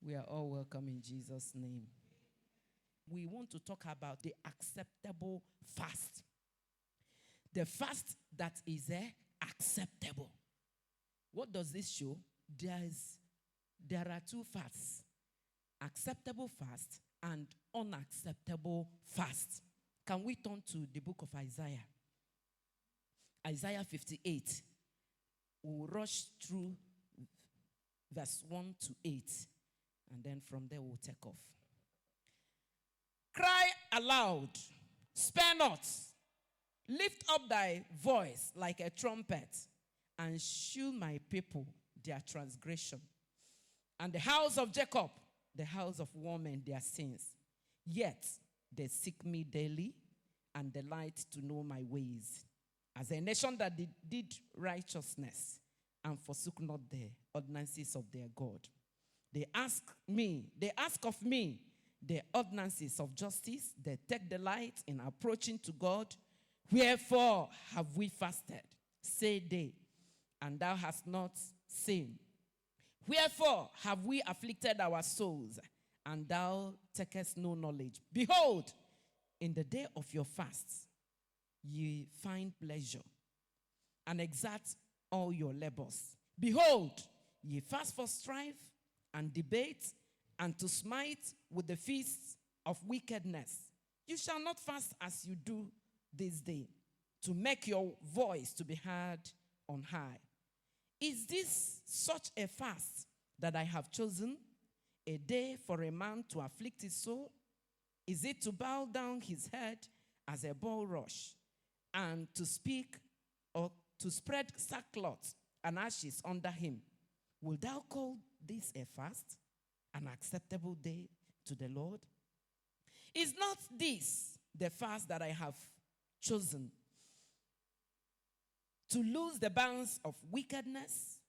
We are all welcome in Jesus' name. We want to talk about the acceptable fast. The fast that is acceptable. What does this show? There are two fasts. Acceptable fast and unacceptable fast. Can we turn to the book of Isaiah? Isaiah 58. We'll rush through verse 1 to 8. And then from there we'll take off. Cry aloud, spare not. Lift up thy voice like a trumpet, and shew my people their transgression. And the house of Jacob, the house of Warmen, their sins. Yet they seek me daily, and delight to know my ways. As a nation that did righteousness, and forsook not the ordinances of their God. They ask of me the ordinances of justice. They take delight in approaching to God. Wherefore have we fasted, say they, and thou hast not seen? Wherefore have we afflicted our souls, and thou takest no knowledge? Behold, in the day of your fasts, ye find pleasure, and exert all your labors. Behold, ye fast for strife and debate, and to smite with the feasts of wickedness. You shall not fast as you do this day, to make your voice to be heard on high. Is this such a fast that I have chosen, a day for a man to afflict his soul? Is it to bow down his head as a bulrush, and to speak or to spread sackcloth and ashes under him? Will thou call this a fast, an acceptable day to the Lord? Is not this the fast that I have chosen, to loose the bands of wickedness,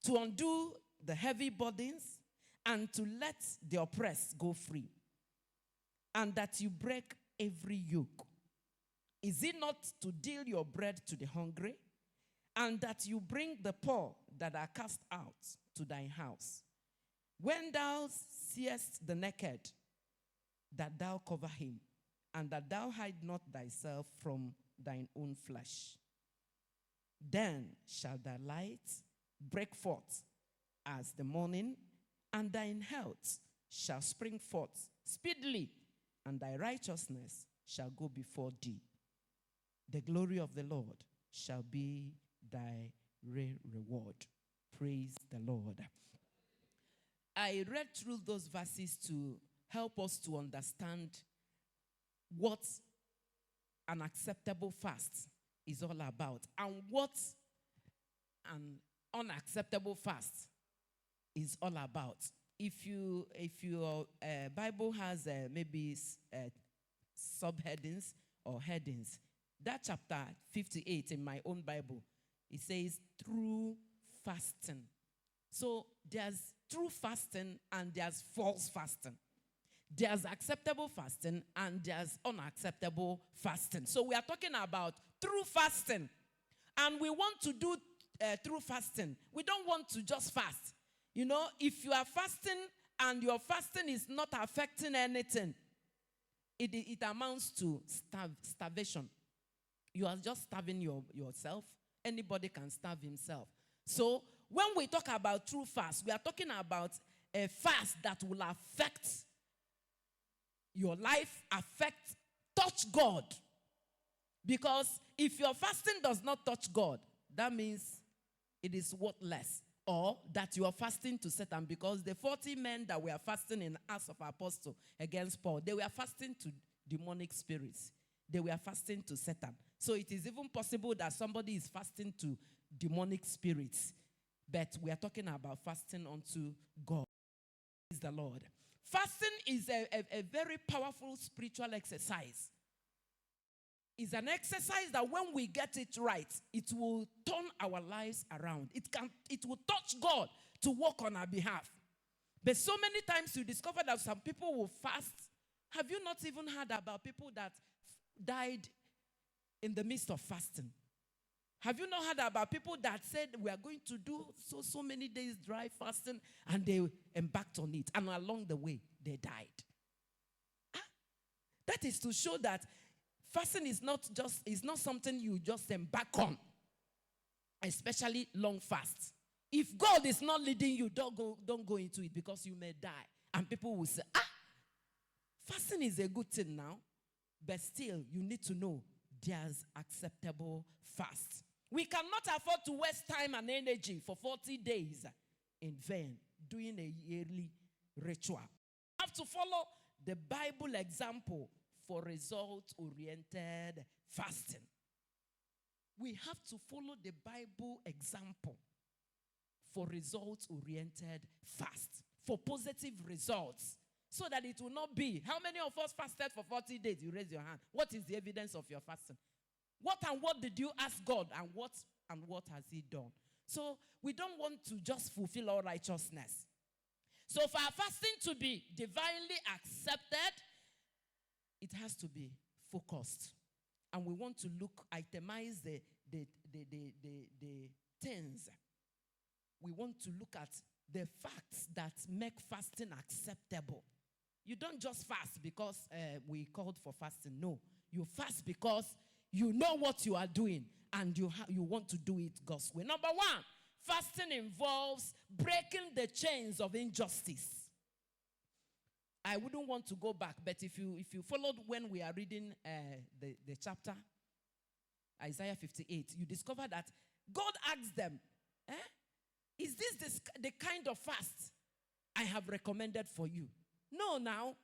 to undo the heavy burdens, and to let the oppressed go free, and that you break every yoke? Is it not to deal your bread to the hungry, and that you bring the poor that are cast out to thine house? When thou seest the naked, that thou cover him, and that thou hide not thyself from thine own flesh. Then shall thy light break forth as the morning, and thine health shall spring forth speedily, and thy righteousness shall go before thee. The glory of the Lord shall be thy reward. Praise the Lord. I read through those verses to help us to understand what an acceptable fast is all about, and what an unacceptable fast is all about. If your Bible has maybe subheadings or headings, that chapter 58 in my own Bible, it says true fasting. So there's true fasting and there's false fasting. There's acceptable fasting and there's unacceptable fasting. So we are talking about true fasting. And we want to do true fasting. We don't want to just fast. You know, if you are fasting and your fasting is not affecting anything, it amounts to starvation. You are just starving yourself. Anybody can starve himself. So when we talk about true fast, we are talking about a fast that will affect your life, touch God. Because if your fasting does not touch God, that means it is worthless. Or that you are fasting to Satan, because the 40 men that were fasting in Acts of Apostles against Paul, they were fasting to demonic spirits. They were fasting to Satan. So it is even possible that somebody is fasting to demonic spirits. But we are talking about fasting unto God. Praise the Lord. Fasting is a very powerful spiritual exercise. It's an exercise that when we get it right, it will turn our lives around. It will touch God to work on our behalf. But so many times you discover that some people will fast. Have you not even heard about people that died in the midst of fasting? Have you not heard about people that said we are going to do so many days dry fasting, and they embarked on it, and along the way they died? That is to show that fasting is not something you just embark on, especially long fasts. If God is not leading you, don't go into it, because you may die. And people will say, fasting is a good thing now, but still you need to know there's acceptable fast. We cannot afford to waste time and energy for 40 days in vain doing a yearly ritual. We have to follow the Bible example for result-oriented fasting. We have to follow the Bible example for result-oriented fast, for positive results, so that it will not be, how many of us fasted for 40 days? You raise your hand. What is the evidence of your fasting? What did you ask God, and what has He done? So we don't want to just fulfill all righteousness. So for our fasting to be divinely accepted, it has to be focused. And we want to itemize the things. We want to look at the facts that make fasting acceptable. You don't just fast because we called for fasting. No. You fast because you know what you are doing, and you want to do it God's way. Number one, fasting involves breaking the chains of injustice. I wouldn't want to go back, but if you followed when we are reading the chapter, Isaiah 58, you discover that God asked them, is this the kind of fast I have recommended for you? No, now.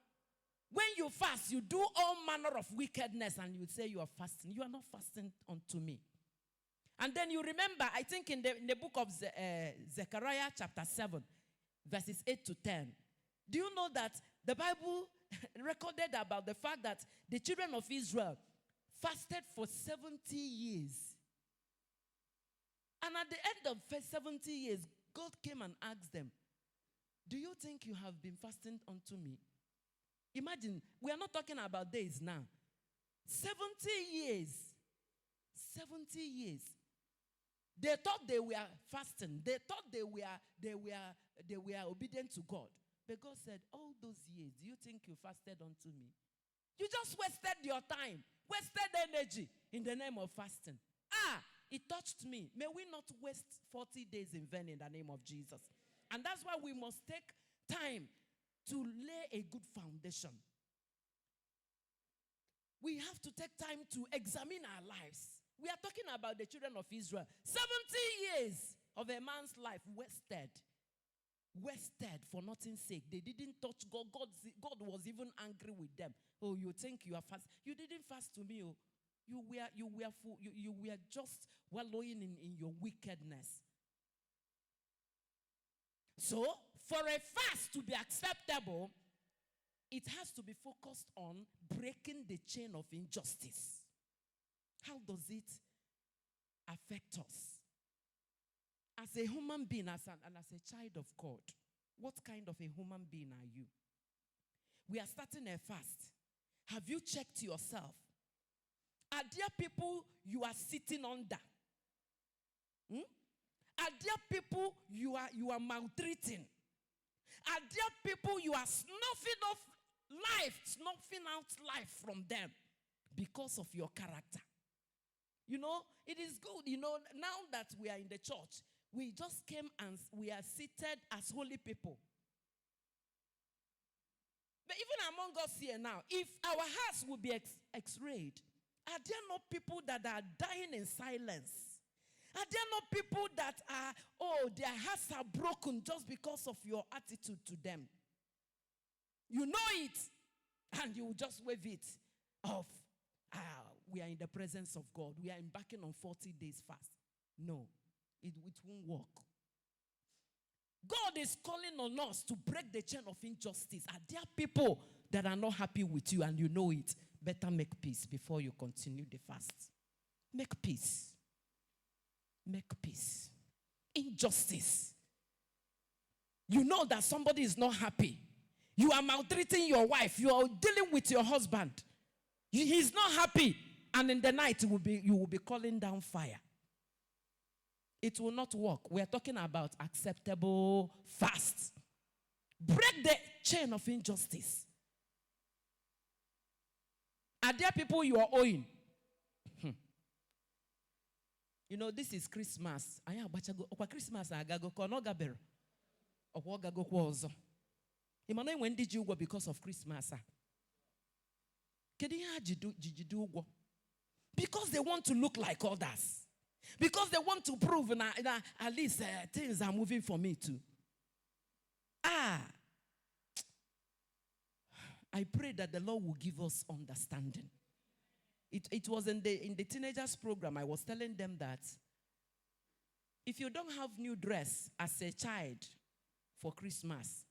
When you fast, you do all manner of wickedness, and you say you are fasting. You are not fasting unto me. And then you remember, I think in the book of Zechariah chapter 7, verses 8 to 10, do you know that the Bible recorded about the fact that the children of Israel fasted for 70 years. And at the end of 70 years, God came and asked them, do you think you have been fasting unto me? Imagine, we are not talking about days now. 70 years. 70 years. They thought they were fasting. They thought they were obedient to God. But God said, all those years, do you think you fasted unto me? You just wasted your time, wasted energy in the name of fasting. It touched me. May we not waste 40 days in vain in the name of Jesus. And that's why we must take time to lay a good foundation. We have to take time to examine our lives. We are talking about the children of Israel. 70 years of a man's life wasted. Wasted for nothing's sake. They didn't touch God. God was even angry with them. Oh, you think you are fast? You didn't fast to me. Oh. You were just wallowing in your wickedness. So, for a fast to be acceptable, it has to be focused on breaking the chain of injustice. How does it affect us? As a human being, as a child of God, what kind of a human being are you? We are starting a fast. Have you checked yourself? Are there people you are sitting under? Are there people you are maltreating? Are there people you are snuffing out life from them because of your character? You know, it is good, now that we are in the church, we just came and we are seated as holy people. But even among us here now, if our hearts would be x-rayed, are there not people that are dying in silence? Are there not people that their hearts are broken just because of your attitude to them? You know it, and you just wave it off. We are in the presence of God. We are embarking on 40 days fast. No, it won't work. God is calling on us to break the chain of injustice. Are there people that are not happy with you and you know it? Better make peace before you continue the fast. Make peace. Make peace. Injustice. You know that somebody is not happy. You are maltreating your wife. You are dealing with your husband. He's not happy. And in the night, you will be calling down fire. It will not work. We are talking about acceptable fast. Break the chain of injustice. Are there people you are owing? You know, this is Christmas. Christmas agago kono gabero. Okwo gago kwa ozo. Imana when did you go because of Christmas? Because they want to look like others. Because they want to prove that at least things are moving for me too. I pray that the Lord will give us understanding. It was in the teenagers program. I was telling them that if you don't have new dress as a child for Christmas,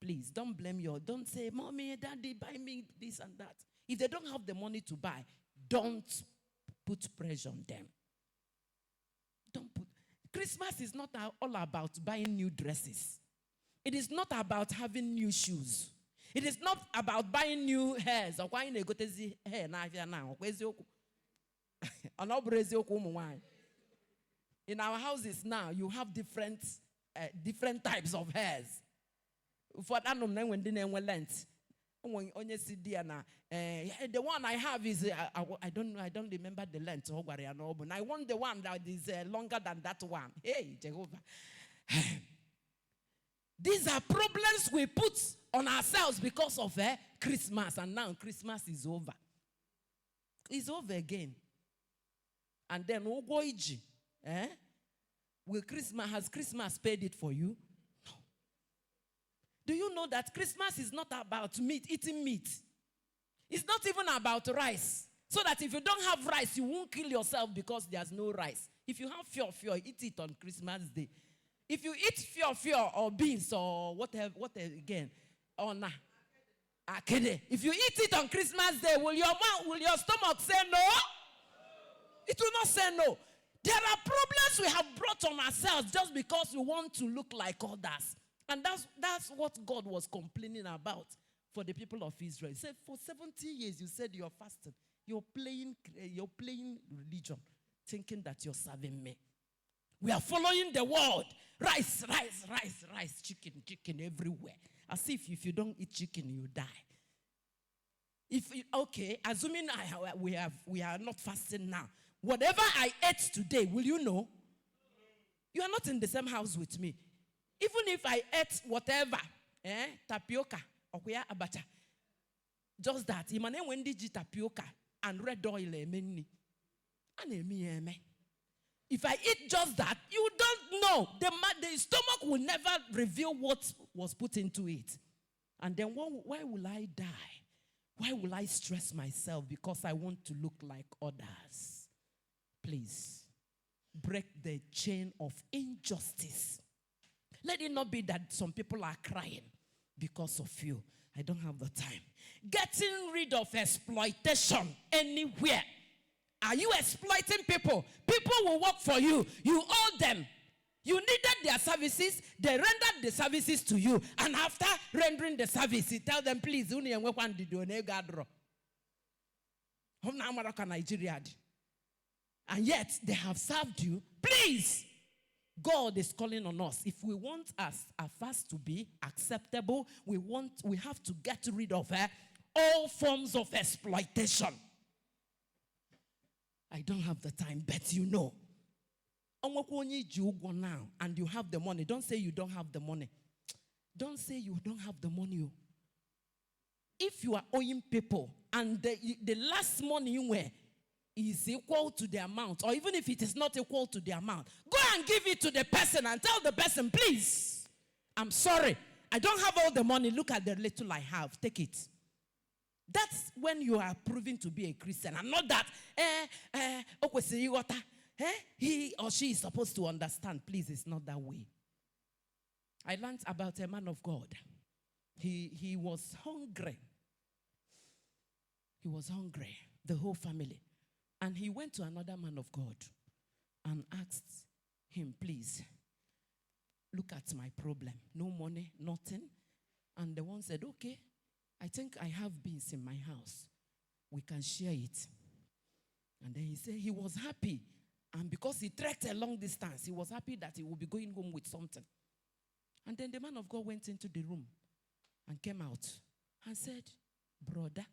please don't don't say, Mommy, Daddy, buy me this and that. If they don't have the money to buy, don't put pressure on them. Christmas is not all about buying new dresses. It is not about having new shoes. It is not about buying new hairs. In our houses now, you have different types of hairs. For that, the one I have is I don't remember the length. But I want the one that is longer than that one. Hey, Jehovah. These are problems we put on ourselves because of Christmas, and now Christmas is over. It's over again. And then Ugochukwu, has Christmas paid it for you? No. Do you know that Christmas is not about eating meat? It's not even about rice. So that if you don't have rice, you won't kill yourself because there's no rice. If you have fior, eat it on Christmas Day. If you eat fior or beans or whatever again, or nah, if you eat it on Christmas Day, will your stomach say no? It will not say no. There are problems we have brought on ourselves just because we want to look like others. And that's what God was complaining about for the people of Israel. He said, for 70 years, you said you're fasting. You're playing religion, thinking that you're serving me. We are following the world. Rice, chicken everywhere. As if you don't eat chicken, you die. Assuming we are not fasting now. Whatever I ate today, will you know? You are not in the same house with me. Even if I ate whatever, tapioca, or abacha, just that. When did you tapioca and red oil, if I eat just that, you don't know. The stomach will never reveal what was put into it. And then why will I die? Why will I stress myself because I want to look like others? Please, break the chain of injustice. Let it not be that some people are crying because of you. I don't have the time. Getting rid of exploitation anywhere. Are you exploiting people? People will work for you. You owe them. You needed their services. They rendered the services to you. And after rendering the service, you tell them, please, Nigeria. And yet, they have served you. Please, God is calling on us. If we want our fast to be acceptable, we have to get rid of all forms of exploitation. I don't have the time, but you know. Now, and you have the money. Don't say you don't have the money. Don't say you don't have the money. If you are owing people and the last money you wear is equal to the amount, or even if it is not equal to the amount, go and give it to the person and tell the person, please, I'm sorry, I don't have all the money. Look at the little I have. Take it. That's when you are proving to be a Christian, and not that he or she is supposed to understand. Please, it's not that way. I learned about a man of God. He was hungry. He was hungry, the whole family. And he went to another man of God and asked him, please, look at my problem. No money, nothing. And the one said, okay, I think I have beans in my house. We can share it. And then he said he was happy And because he trekked a long distance, he was happy that he would be going home with something. And then the man of God went into the room and came out and said, brother,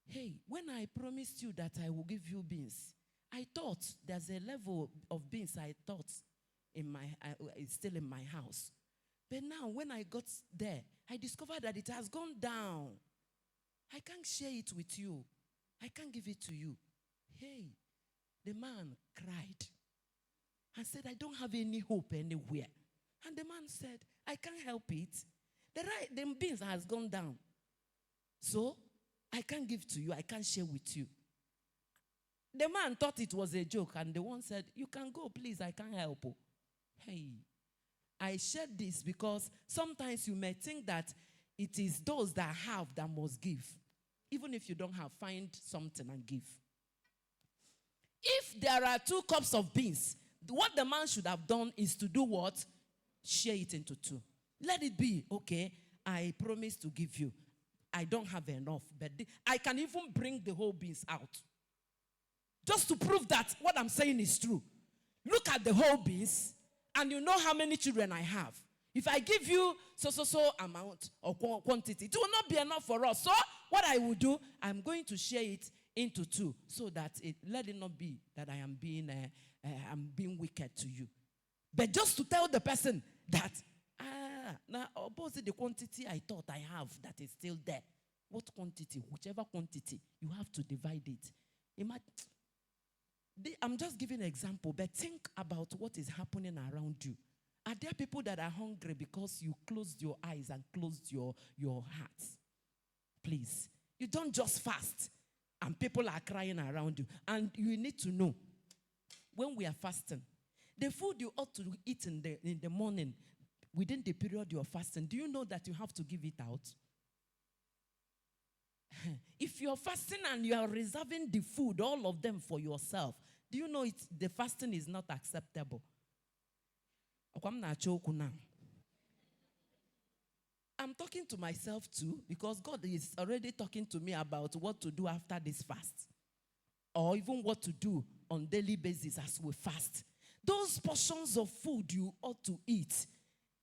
hey, when I promised you that I will give you beans, I thought there's a level of beans I thought is still in my house. But now when I got there, I discovered that it has gone down. I can't share it with you. I can't give it to you. Hey, the man cried and said, I don't have any hope anywhere. And the man said, I can't help it. The beans has gone down. So, I can't give to you. I can't share with you. The man thought it was a joke. And the one said, you can go, please. I can't help. Hey, I shared this because sometimes you may think that it is those that have that must give. Even if you don't have, find something and give. If there are 2 cups of beans, what the man should have done is to do what? Share it into 2. Let it be, okay, I promise to give you. I don't have enough, but I can even bring the whole beans out. Just to prove that what I'm saying is true. Look at the whole beans, and you know how many children I have. If I give you so amount or quantity, it will not be enough for us. So what I will do, I'm going to share it into 2, so that let it not be that I am I'm being wicked to you. But just to tell the person that, now about the quantity I thought I have that is still there. What quantity? Whichever quantity, you have to divide it. I'm just giving an example, but think about what is happening around you. Are there people that are hungry because you closed your eyes and closed your hearts? Please. You don't just fast and people are crying around you. And you need to know, when we are fasting, the food you ought to eat in the morning, within the period you're fasting, do you know that you have to give it out? If you're fasting and you are reserving the food, all of them for yourself, do you know the fasting is not acceptable? I'm talking to myself too, because God is already talking to me about what to do after this fast. Or even what to do on daily basis as we fast. Those portions of food you ought to eat,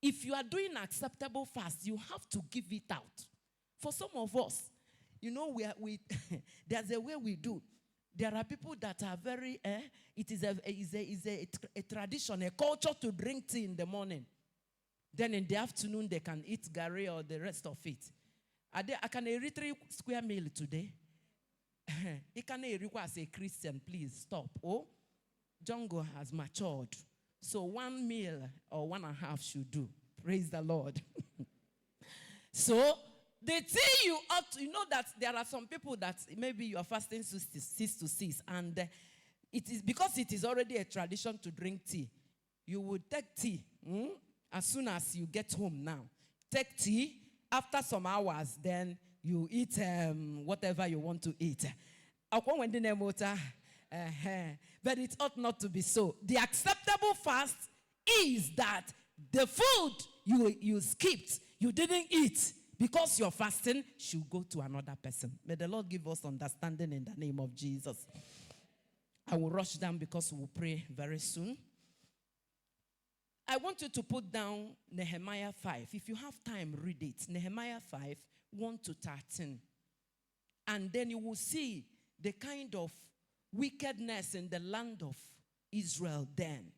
if you are doing acceptable fast, you have to give it out. For some of us, you know, there's a way we do. There are people that are very, it is a tradition, a culture to drink tea in the morning. Then in the afternoon, they can eat gari or the rest of it. I can eat 3 square meal today. He can require as a Christian, please stop. Oh, Jungle has matured. So 1 meal or 1.5 should do. Praise the Lord. So, the thing you ought to, you know that there are some people that maybe you are fasting 6 to 6, and it is because it is already a tradition to drink tea. You would take tea as soon as you get home now. Take tea. After some hours, then you eat whatever you want to eat. But it ought not to be so. The acceptable fast is that the food you skipped, you didn't eat, because you're fasting, should go to another person. May the Lord give us understanding in the name of Jesus. I will rush down because we'll pray very soon. I want you to put down Nehemiah 5. If you have time, read it. Nehemiah 5, 1 to 13. And then you will see the kind of wickedness in the land of Israel then,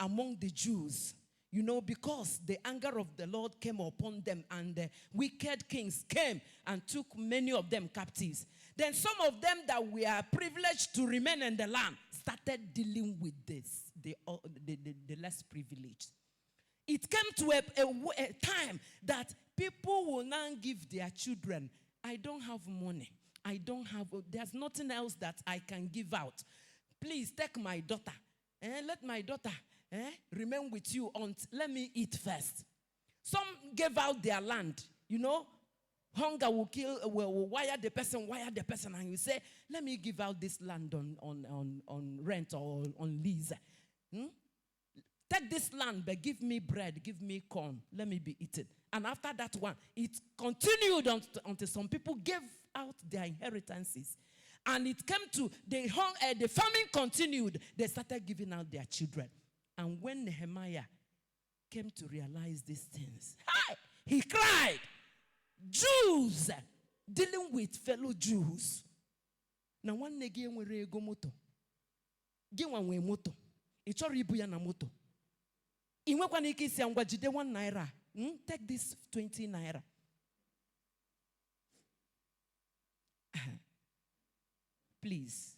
among the Jews. You know, because the anger of the Lord came upon them, and the wicked kings came and took many of them captives. Then some of them that were privileged to remain in the land started dealing with this, the less privileged. It came to a time that people will now give their children, I don't have money. There's nothing else that I can give out. Please take my daughter. Let my daughter remain with you let me eat first. Some gave out their land. You know, hunger will wire the person, and you say, let me give out this land on rent or on lease. Take this land, but give me bread, give me corn, let me be eaten. And after that one, it continued until some people gave out their inheritances. And it came to, the famine continued. They started giving out their children. And when Nehemiah came to realize these things, he cried, Jews dealing with fellow Jews. Now one negi enwere ego moto. Gi nwanwe moto. I chọrọ ibu ya na moto. I nwekwana ike isi ngwa jide 1 naira. Take this 20 naira. Please.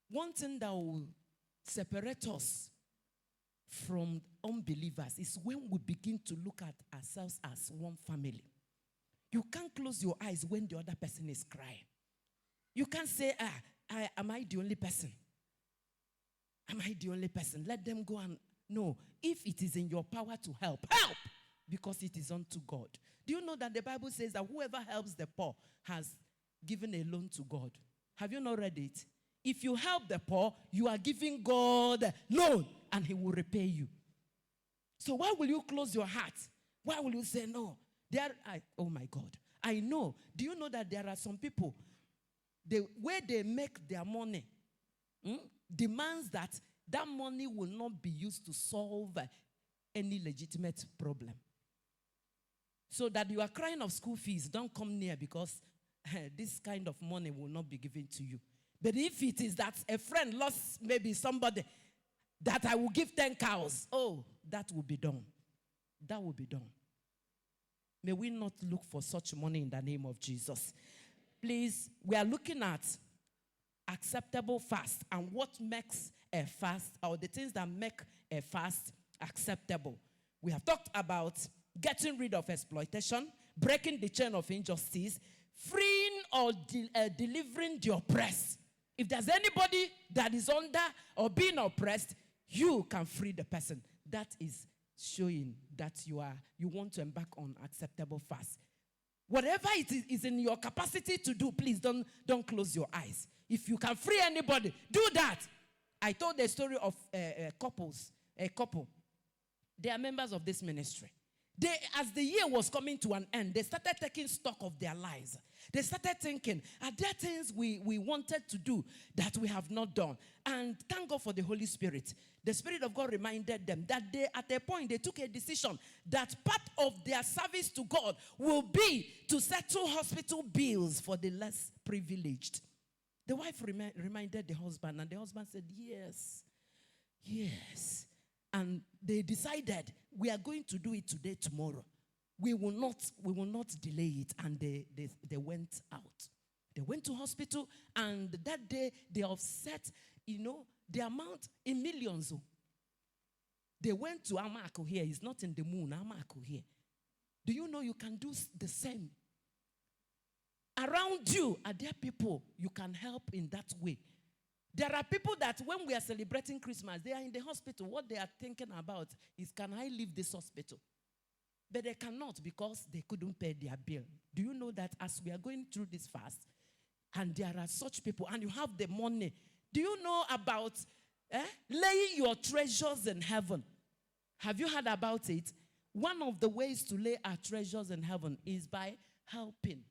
One thing that will separate us from unbelievers is when we begin to look at ourselves as one family. You can't close your eyes when the other person is crying. You can't say, am I the only person? Am I the only person? Let them go and... No. If it is in your power to help, help! Because it is unto God. Do you know that the Bible says that whoever helps the poor has given a loan to God? Have you not read it? If you help the poor, you are giving God loan and he will repay you. So why will you close your heart? Why will you say no? Oh my God. I know. Do you know that there are some people, the way they make their money demands that money will not be used to solve any legitimate problem. So that you are crying of school fees, don't come near because this kind of money will not be given to you. But if it is that a friend lost maybe somebody that I will give 10 cows, oh, that will be done. That will be done. May we not look for such money in the name of Jesus. Please, we are looking at acceptable fast and what makes a fast, or the things that make a fast acceptable. We have talked about getting rid of exploitation, breaking the chain of injustice, freeing or delivering the oppressed. If there's anybody that is under or being oppressed, you can free the person. That is showing that you want to embark on acceptable fast. Whatever it is in your capacity to do, please don't close your eyes. If you can free anybody, do that. I told the story of a couple. They are members of this ministry. As the year was coming to an end, they started taking stock of their lives. They started thinking, are there things we wanted to do that we have not done? And thank God for the Holy Spirit. The Spirit of God reminded them that at a point, they took a decision that part of their service to God will be to settle hospital bills for the less privileged. The wife reminded the husband, and the husband said, yes, yes. And they decided, we are going to do it today, tomorrow. We will not delay it. And they went out. They went to hospital, and that day they offset, the amount in millions. They went to Amako here. It's not in the moon. Amako here. Do you know you can do the same? Around you are there people you can help in that way. There are people that when we are celebrating Christmas, they are in the hospital. What they are thinking about is, can I leave this hospital? But they cannot because they couldn't pay their bill. Do you know that as we are going through this fast, and there are such people, and you have the money, do you know about laying your treasures in heaven? Have you heard about it? One of the ways to lay our treasures in heaven is by helping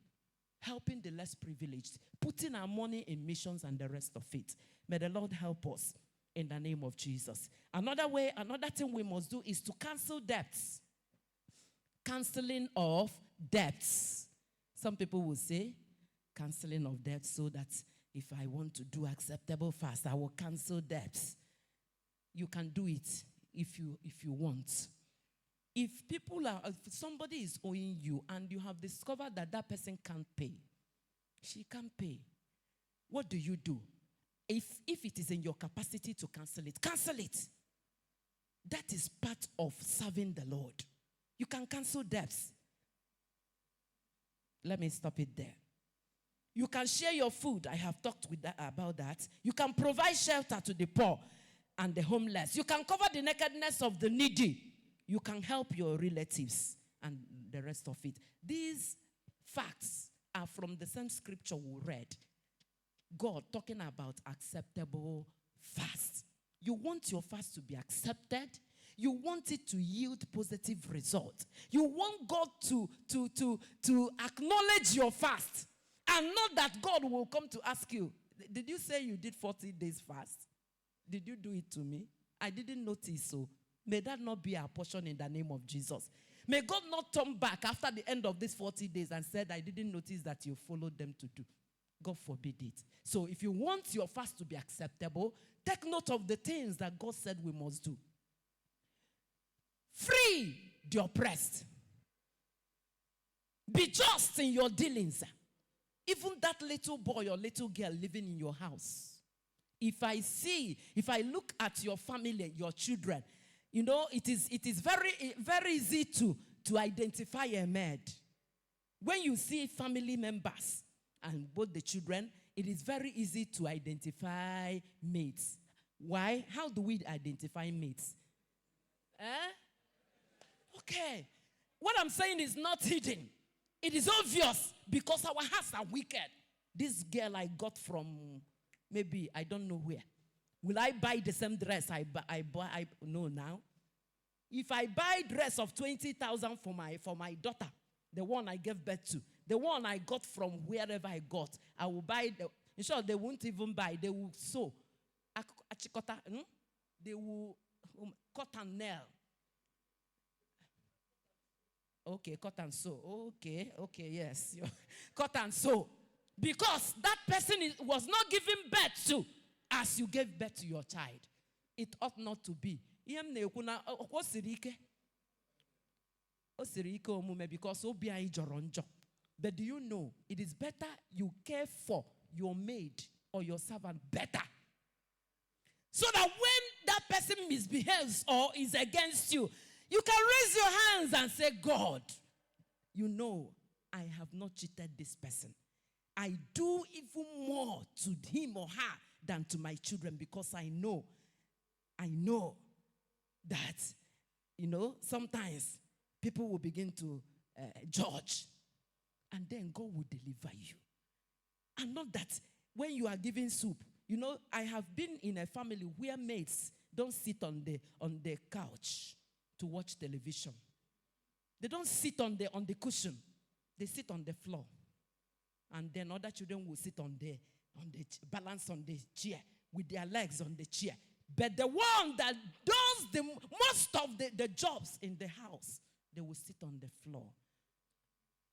the less privileged, putting our money in missions and the rest of it. May the Lord help us in the name of Jesus. Another thing we must do is to cancel debts. Canceling of debts. Some people will say, canceling of debts, so that if I want to do acceptable fast, I will cancel debts. You can do it if you want. If somebody is owing you and you have discovered that person can't pay, she can't pay, what do? If it is in your capacity to cancel it, cancel it. That is part of serving the Lord. You can cancel debts. Let me stop it there. You can share your food. I have talked about that. You can provide shelter to the poor and the homeless. You can cover the nakedness of the needy. You can help your relatives and the rest of it. These facts are from the same scripture we read. God talking about acceptable fast. You want your fast to be accepted. You want it to yield positive results. You want God to acknowledge your fast And not that God will come to ask you, did you say you did 40 days fast? Did you do it to me? I didn't notice so. May that not be our portion in the name of Jesus. May God not turn back after the end of these 40 days and said, I didn't notice that you followed them to do. God forbid it. So if you want your fast to be acceptable, take note of the things that God said we must do. Free the oppressed. Be just in your dealings. Even that little boy or little girl living in your house. If I look at your family, your children, you know, it is very, very easy to identify a maid. When you see family members and both the children, it is very easy to identify mates. Why? How do we identify mates? Okay. What I'm saying is not hidden. It is obvious because our hearts are wicked. This girl I got from maybe, I don't know where. Will I buy the same dress I buy? No, now. If I buy a dress of 20,000 for my daughter, the one I gave birth to, the one I got from wherever I got, I will buy. In short, they won't even buy. They will sew. They will cut and nail. Okay, cut and sew. Okay, yes. Cut and sew. Because that person was not giving birth to as you gave birth to your child. It ought not to be. Because but do you know, it is better you care for your maid or your servant better. So that when that person misbehaves or is against you, you can raise your hands and say, God, you know, I have not cheated this person. I do even more to him or her than to my children because I know that, you know, sometimes people will begin to judge and then God will deliver you. And not that when you are giving soup, you know, I have been in a family where mates don't sit on the couch to watch television. They don't sit on the cushion. They sit on the floor. And then other children will sit on the balance on the chair with their legs on the chair. But the one that does the most of the jobs in the house, they will sit on the floor.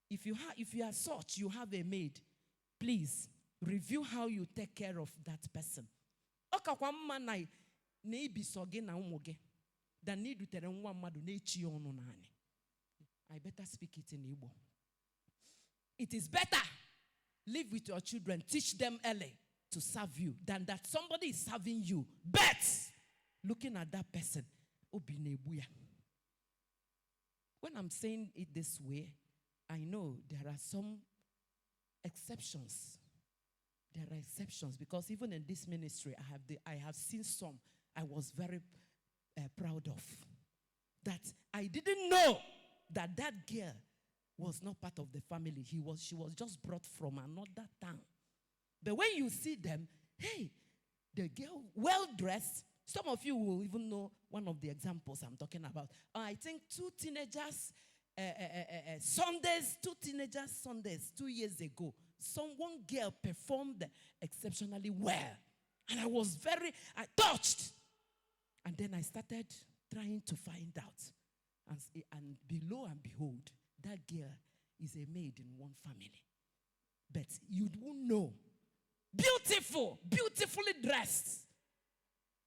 If you are such, you have a maid, please review how you take care of that person. I better speak it in Igbo. It is better live with your children, teach them early to serve you than that somebody is serving you. But looking at that person, when I'm saying it this way, I know there are some exceptions. There are exceptions because even in this ministry, I have seen some I was very proud of. That I didn't know that girl was not part of the family. She was just brought from another town. But when you see them, hey, the girl, well-dressed. Some of you will even know one of the examples I'm talking about. I think two teenagers Sundays 2 years ago. One girl performed exceptionally well. And I was touched. And then I started trying to find out. And below and behold, that girl is a maid in one family. But you won't know. Beautiful, beautifully dressed.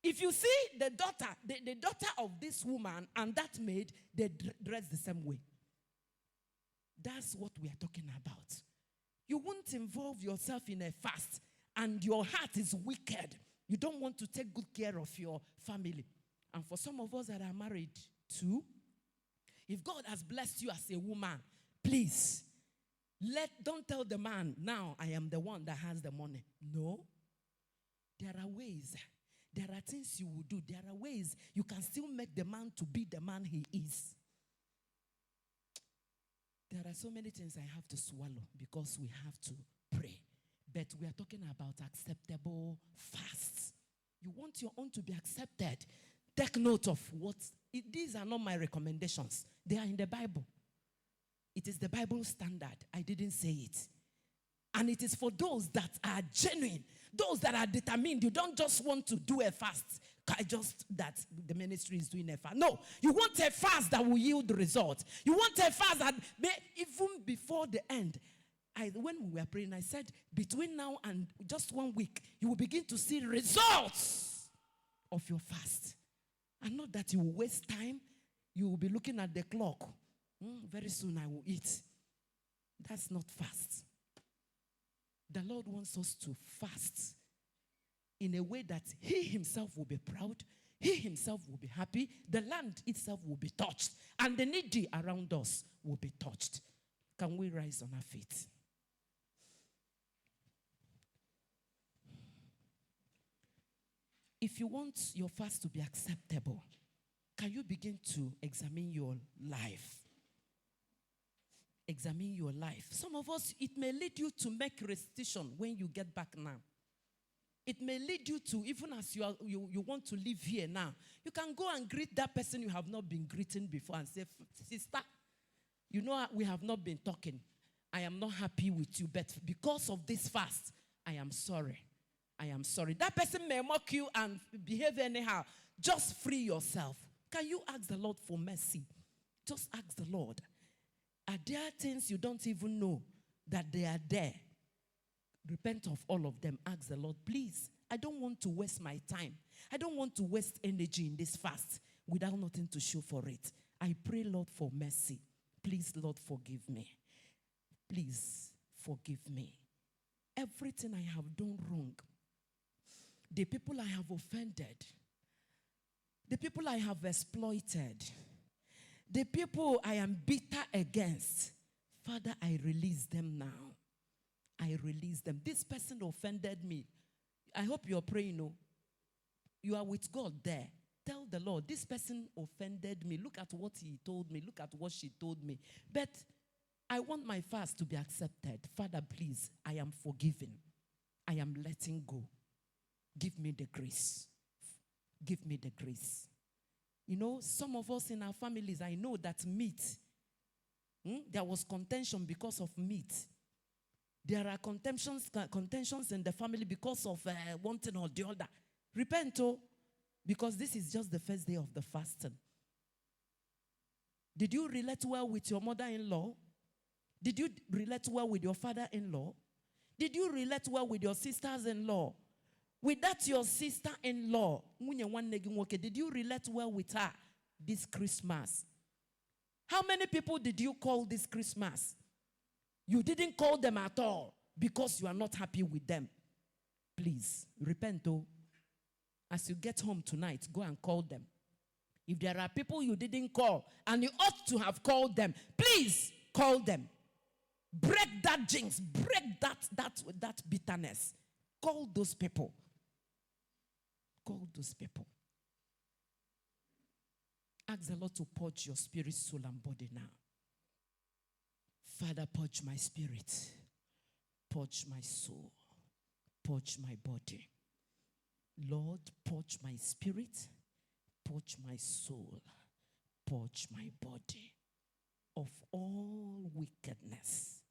If you see the daughter, the daughter of this woman and that maid, they dress the same way. That's what we are talking about. You won't involve yourself in a fast and your heart is wicked. You don't want to take good care of your family. And for some of us that are married too, if God has blessed you as a woman, please, don't tell the man, now I am the one that has the money. No. There are ways. There are things you will do. There are ways you can still make the man to be the man he is. There are so many things I have to swallow because we have to pray. But we are talking about acceptable fasts. You want your own to be accepted. Take note of these are not my recommendations. They are in the Bible. It is the Bible standard. I didn't say it. And it is for those that are genuine, those that are determined. You don't just want to do a fast, just that the ministry is doing a fast. No, you want a fast that will yield results. You want a fast that even before the end. When we were praying, I said, between now and just 1 week, you will begin to see results of your fast. And not that you will waste time. You will be looking at the clock. Very soon I will eat. That's not fast. The Lord wants us to fast in a way that he himself will be proud. He himself will be happy. The land itself will be touched. And the needy around us will be touched. Can we rise on our feet? If you want your fast to be acceptable, can you begin to examine your life? Examine your life. Some of us, it may lead you to make restitution when you get back now. It may lead you to, even as you want to live here now, you can go and greet that person you have not been greeting before and say, sister, you know we have not been talking. I am not happy with you, but because of this fast, I am sorry. I am sorry. That person may mock you and behave anyhow. Just free yourself. Can you ask the Lord for mercy? Just ask the Lord. Are there things you don't even know that they are there? Repent of all of them. Ask the Lord, please. I don't want to waste my time. I don't want to waste energy in this fast without nothing to show for it. I pray, Lord, for mercy. Please, Lord, forgive me. Please forgive me. Everything I have done wrong, the people I have offended, the people I have exploited, the people I am bitter against, Father, I release them now. I release them. This person offended me. I hope you're praying, no? You are with God there. Tell the Lord, this person offended me. Look at what he told me. Look at what she told me. But I want my fast to be accepted. Father, please, I am forgiven. I am letting go. Give me the grace. Give me the grace. You know, some of us in our families, I know that meat, there was contention because of meat. There are contentions in the family because of one thing or the other. Repent, because this is just the first day of the fasting. Did you relate well with your mother-in-law? Did you relate well with your father-in-law? Did you relate well with your sisters-in-law? With that, your sister-in-law, did you relate well with her this Christmas? How many people did you call this Christmas? You didn't call them at all because you are not happy with them. Please, repent. As you get home tonight, go and call them. If there are people you didn't call and you ought to have called them, please call them. Break that jinx. Break that bitterness. Call those people. Call those people. Ask the Lord to purge your spirit, soul, and body now. Father, purge my spirit. Purge my soul. Purge my body. Lord, purge my spirit. Purge my soul. Purge my body of all wickedness,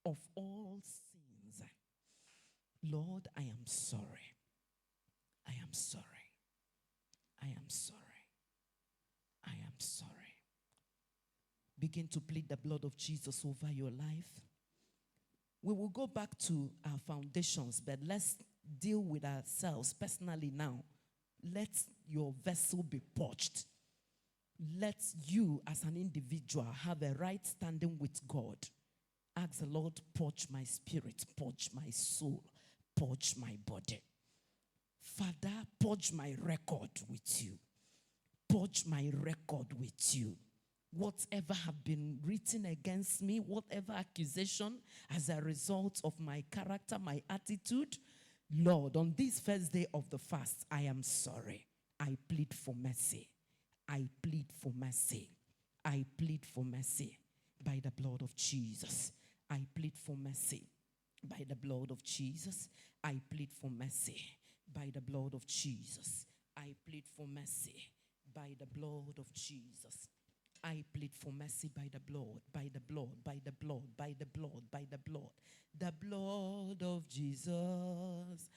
of all sins. Lord, I am sorry. I am sorry. I am sorry. I am sorry. Begin to plead the blood of Jesus over your life. We will go back to our foundations, but let's deal with ourselves personally now. Let your vessel be purged. Let you as an individual have a right standing with God. Ask the Lord, purge my spirit, purge my soul, purge my body. Father, purge my record with you. Purge my record with you. Whatever have been written against me, whatever accusation as a result of my character, my attitude, Lord, on this first day of the fast, I am sorry. I plead for mercy. I plead for mercy. I plead for mercy by the blood of Jesus. I plead for mercy by the blood of Jesus. I plead for mercy by the blood of Jesus. I plead for mercy by the blood of Jesus. I plead for mercy by the blood, by the blood, by the blood, by the blood, by the blood. The blood of Jesus.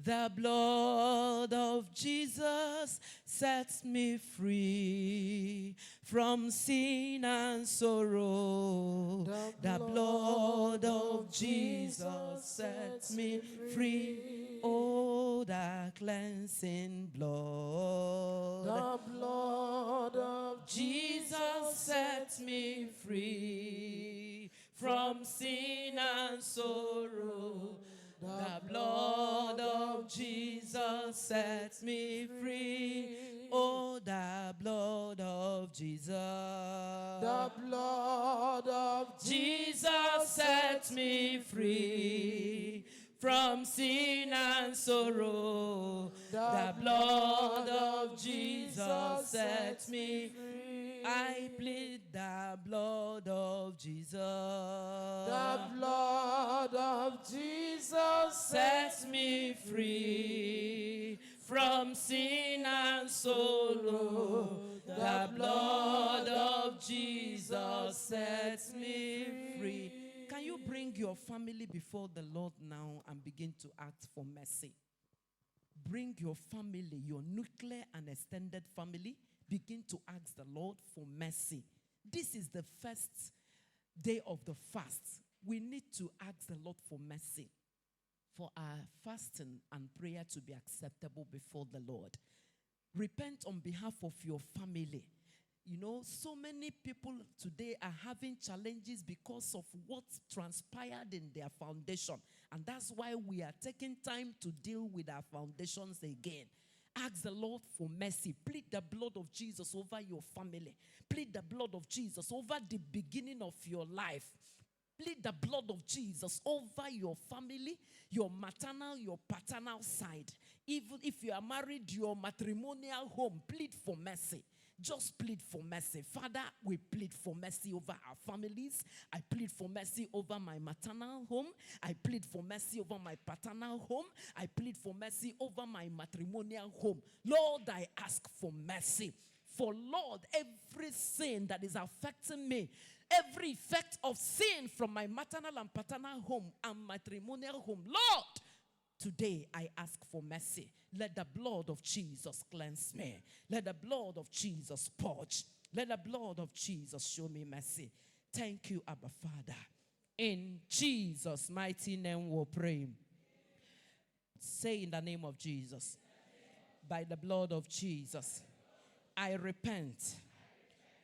The blood of Jesus sets me free from sin and sorrow. The blood of Jesus sets me free. Oh, the cleansing blood. The blood of Jesus sets me free from sin and sorrow. The blood of Jesus sets me free. Oh, the blood of Jesus. The blood of Jesus sets me free from sin and sorrow. The blood of Jesus sets me free. I plead the blood of Jesus. The blood of Jesus sets me free from sin and sorrow. The blood of Jesus sets me free. Can you bring your family before the Lord now and begin to ask for mercy? Bring your family, your nuclear and extended family, begin to ask the Lord for mercy. This is the first day of the fast. We need to ask the Lord for mercy, for our fasting and prayer to be acceptable before the Lord. Repent on behalf of your family. You know, so many people today are having challenges because of what transpired in their foundation. And that's why we are taking time to deal with our foundations again. Ask the Lord for mercy. Plead the blood of Jesus over your family. Plead the blood of Jesus over the beginning of your life. Plead the blood of Jesus over your family, your maternal, your paternal side. Even if you are married, your matrimonial home, plead for mercy. Just plead for mercy. Father, we plead for mercy over our families. I plead for mercy over my maternal home. I plead for mercy over my paternal home. I plead for mercy over my matrimonial home. Lord, I ask for mercy. For Lord, every sin that is affecting me, every effect of sin from my maternal and paternal home and matrimonial home, Lord, today I ask for mercy. Let the blood of Jesus cleanse me. Let the blood of Jesus purge. Let the blood of Jesus show me mercy. Thank you, Abba Father. In Jesus' mighty name we'll pray. Say in the name of Jesus. By the blood of Jesus, I repent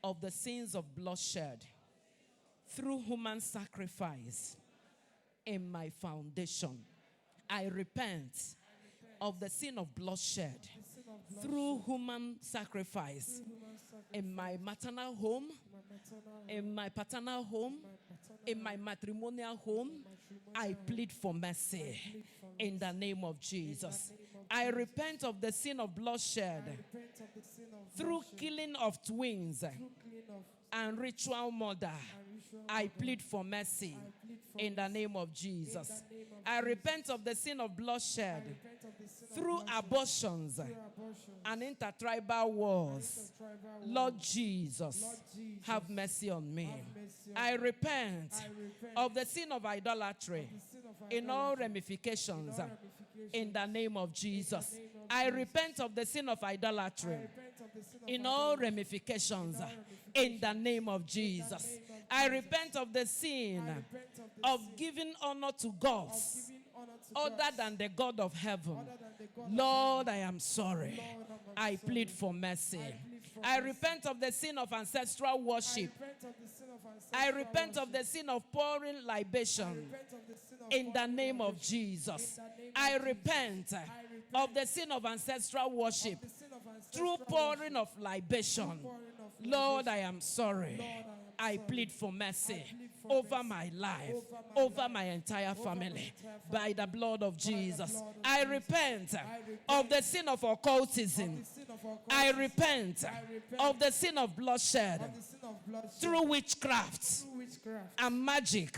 of the sins of bloodshed through human sacrifice in my foundation. I repent of the sin of bloodshed through human sacrifice in my maternal home, in my paternal home, in my matrimonial home. I plead for mercy in the name of Jesus. I repent of the sin of bloodshed through killing of twins and ritual murder. I plead for mercy in the name of Jesus. I repent of the sin of bloodshed through abortions and intertribal wars. Lord Jesus, have mercy on me. I repent of the sin of idolatry in all ramifications in the name of Jesus. I repent of the sin of idolatry in all ramifications in the name of Jesus. I repent of the sin of giving honor to gods other than the God of heaven. Lord, I am sorry. I plead for mercy. I repent of the sin of ancestral worship. I repent of the sin of pouring libation in the name of Jesus. I repent of the sin of ancestral worship through pouring of libation. Lord, I am sorry. I plead for mercy over my life, over my entire family, by the blood of Jesus. I repent of the sin of occultism. I repent of the sin of bloodshed through witchcraft and magic,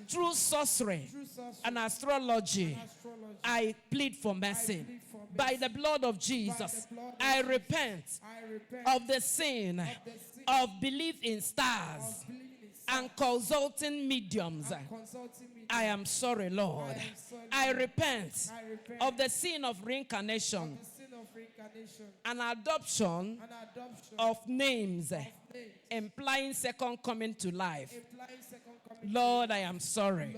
through sorcery and astrology. I plead for mercy By the blood of Jesus, I repent of the sin of belief in stars and consulting mediums. I am sorry, Lord. I repent of the sin of reincarnation and adoption of names implying second coming to life. Lord, I am sorry.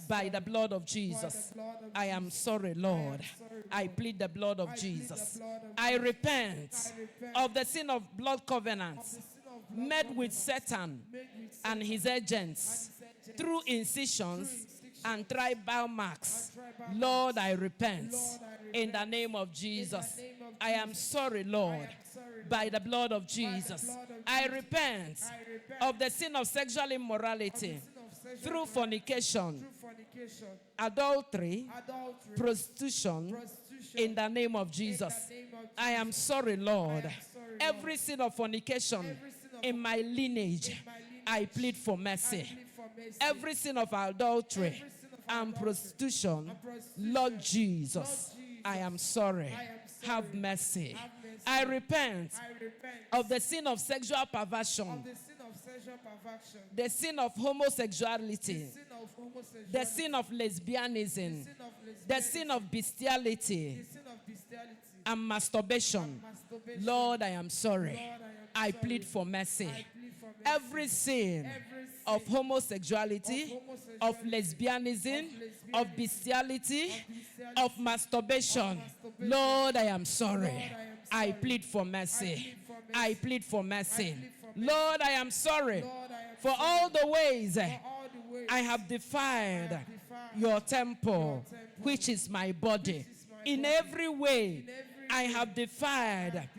By the blood of Jesus, I am sorry, Lord. I plead the blood of Jesus. I repent of the sin of blood covenants made with Satan and his agents through incisions and tribal marks. Lord, I repent in the name of Jesus. I am sorry, Lord. By the blood of Jesus, I repent of the sin of sexual immorality through fornication, adultery, prostitution, in the name of Jesus. I am sorry, Lord. Every sin of fornication in my lineage, I plead for mercy. Every sin of adultery and prostitution, Lord Jesus, I am sorry. Have mercy. I repent of the sin of sexual perversion, the sin of homosexuality, the sin of lesbianism, the sin of bestiality, and masturbation. Lord, I am sorry. I plead for mercy. Every sin of homosexuality, of lesbianism, of bestiality, of masturbation, Lord, I am sorry. I plead for mercy. I plead for mercy. Lord, I am sorry for all the ways I have defied your temple, which is my body. In every way, I have defied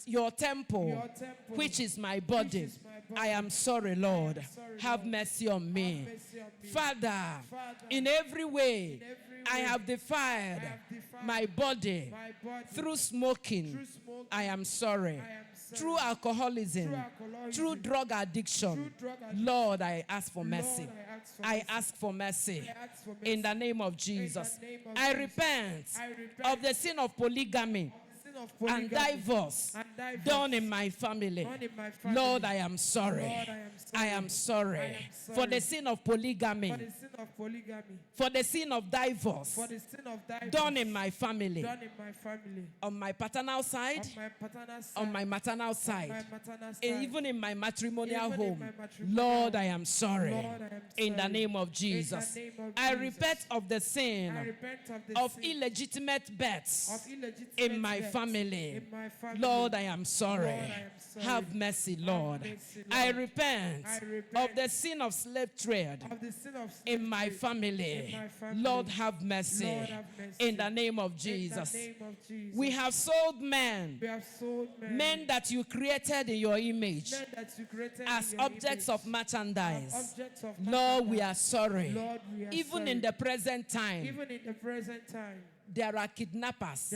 your temple, which is my body. I am sorry, Lord. Have mercy on me. Father, in every way, I have defied my body through smoking. I am sorry. Through alcoholism, through drug addiction. Lord, I ask for mercy. I ask for mercy. In the name of Jesus. I repent of the sin of polygamy and divorce done in my family. Lord, I am sorry. I am sorry for the sin of polygamy, for the sin of divorce done in my family, on my paternal side, on my maternal side, and even in my matrimonial home. Lord, I am sorry. In the name of Jesus. I repent of the sin of illegitimate births in my family. Lord, I am sorry. Have mercy, Lord. I repent of the sin of slave trade in my family. Lord, have mercy. In the name of Jesus. We have sold men that you created in your image as objects of merchandise. Lord, we are sorry. Even in the present time, there are kidnappers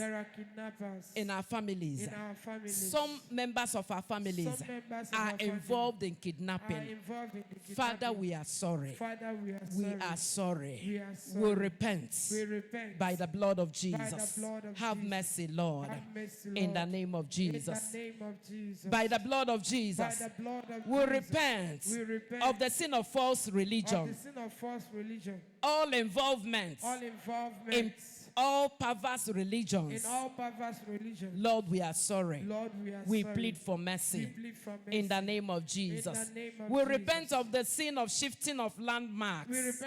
in our families. Some members of our families are involved in kidnapping. Father, we are sorry. We are sorry. We repent by the blood of Jesus. Have mercy, Lord. In the name of Jesus. By the blood of Jesus, we repent of the sin of false religion. All involvement in all perverse religions. Lord, we are sorry. We plead for mercy. In the name of Jesus. We repent of the sin of shifting of landmarks.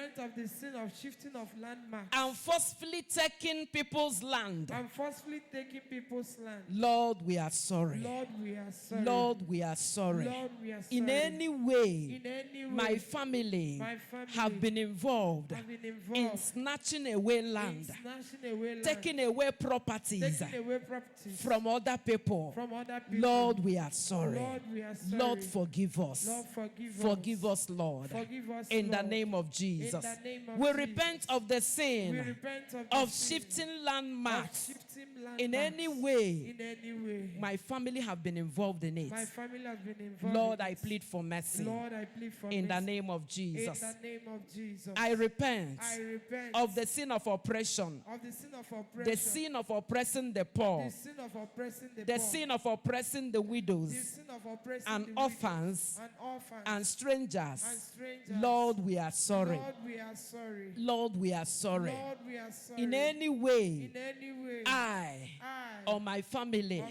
And forcefully taking people's land. Lord, we are sorry. Lord, we are sorry. In any way, my family have been involved in snatching away land, taking away properties from other people. Lord, we are sorry. Lord, forgive us. Forgive us, Lord. In the name of Jesus. We repent of the sin of shifting landmarks. In any way, my family have been involved in it. Lord, I plead for mercy. In the name of Jesus. I repent of the sin of oppression the sin of oppression. The sin of oppressing the poor. The sin of oppressing the The poor. sin of oppressing the widows. The sin of oppressing And the orphans. widows And strangers. and strangers. Lord, we are sorry. Lord, we are sorry. Lord, we are sorry. Lord, we are sorry. In any way, In any way, I or my family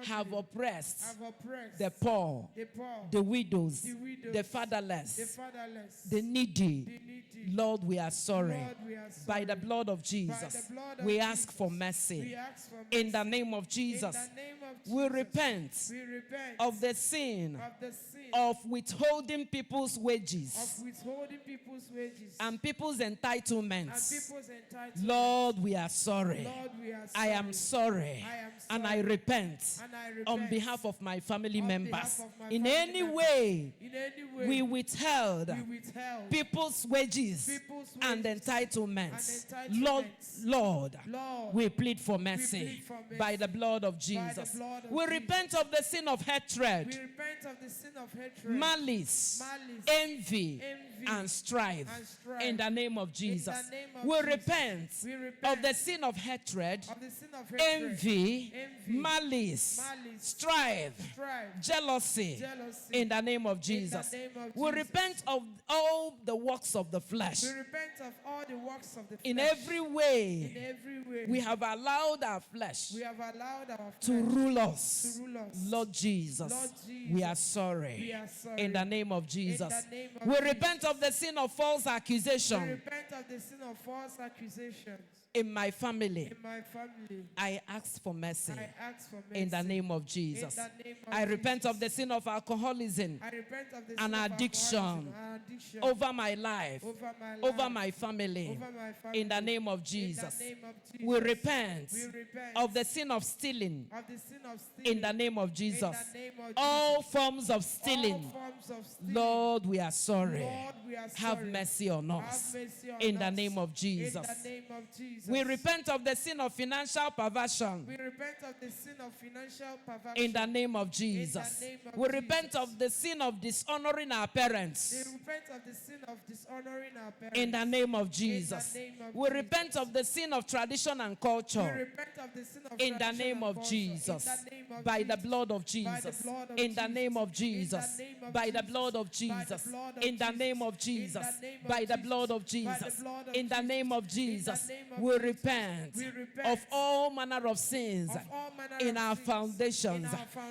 have oppressed have oppressed the poor, the poor, the widows, widows, the fatherless, the fatherless, the needy. the needy. Lord, we are sorry. Lord, we are sorry. By the blood of Jesus, By the blood of we Jesus, ask for mercy. we ask for In the mercy. name of Jesus, In the name of we Jesus, repent we repent of the sin of the sin of withholding people's wages of withholding people's wages and people's and entitlements. people's entitlements. Lord, we are sorry. Lord, we are sorry. I am sorry. I am And I sorry. repent And I repent on behalf of my family on members. behalf of my In family any members. way, In any way, we withheld we withheld people's wages people's and wages entitlements. and entitlements. Lord, Lord, we plead for mercy plead for mercy. by the blood of By the Jesus. blood of We Jesus. repent of the sin of we hatred, repent of the sin of hatred, malice, malice, envy, envy, and strife. and strife. In the name of Jesus. name of We Jesus. repent We of repent the sin of hatred, of the sin of hatred, envy, envy, malice, malice, strife, strife, jealousy. jealousy. In the name of Jesus. name of We Jesus. repent of all the works of the flesh. We repent of all the works of the flesh. In every way, In every way, we have allowed our flesh we have allowed our to flesh rule us. to rule us. Lord Jesus, Lord Jesus, we are sorry. we are sorry. In the name of Jesus. the name of We Jesus. repent of the sin of false We accusation repent of the sin of false accusations in my family. in my family. I ask for mercy. I ask for mercy. In the name of Jesus. In the name of I repent Jesus. of the sin of alcoholism I repent of the and sin of addiction alcoholism and addiction over my life, over my life, over my family. over my family. In the name of In Jesus. the name of Jesus. We repent We repent of the sin of stealing of the sin of stealing. in the name of Jesus. In the name of All Jesus. forms of stealing. All forms of stealing. Lord, we are sorry. Lord, we are Have sorry. mercy on Have us. mercy on In the us. name of Jesus. In the name of Jesus. We repent of the sin of financial perversion. We repent of the sin of financial perversion. In the name of Jesus. name of We repent Jesus. of the sin of dishonoring our We parents. repent of the sin of dishonoring our parents. In the name of Jesus. name of We repent of the sin of tradition and We culture. repent of the sin of In the tradition name and of culture. Jesus. In the name of By the Jesus. blood of By the Jesus. blood of In the Jesus. name of In Jesus. the name of By the Jesus. blood of By the Jesus. blood of In the Jesus. name of In the Jesus. name of By the Jesus. blood of By the Jesus. blood of In the name of Jesus. name of We Jesus. repent We repent of all manner of sins of all manner in of our sins. foundations,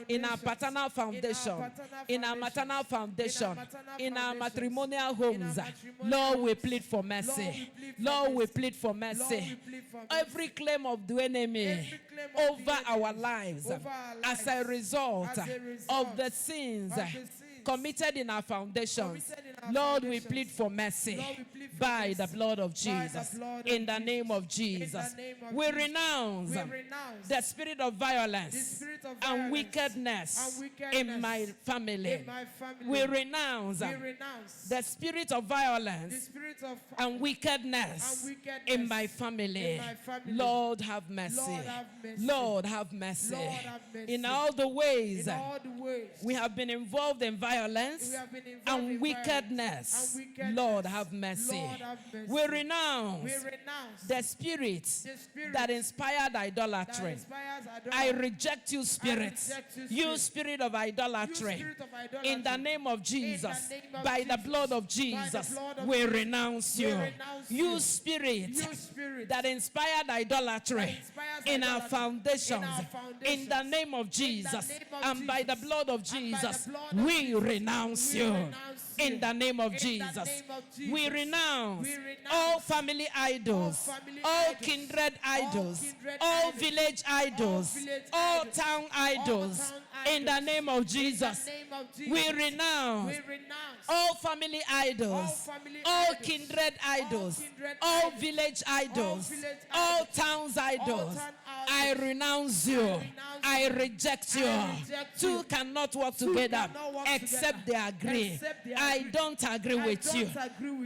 in our foundations, paternal foundation, in our maternal foundation, in our matrimonial homes. Lord, we plead for mercy. Lord, we plead for mercy. Every claim of the enemy over our lives as a result of the sins committed in our foundations. Lord, we plead for mercy by the blood of Jesus. In the name of Jesus. We renounce the spirit of violence and wickedness in my family. We renounce the spirit of violence and wickedness in my family. Lord, have mercy. Lord, have mercy. In all the ways we have been involved in violence and wickedness. Lord, have mercy. We renounce the spirit that inspired idolatry. I reject you, spirit. You spirit of idolatry. In the name of Jesus, by the blood of Jesus, we renounce you. You spirit that inspired idolatry in our foundations. In the name of Jesus and by the blood of Jesus, we renounce you. In the name of Jesus, we renounce all family idols, all kindred idols, all village idols, all town idols. In the name of Jesus, we renounce all family idols, all kindred idols, all village idols, all towns idols. I renounce you. I reject you. Two cannot work together except they agree. I don't agree with you.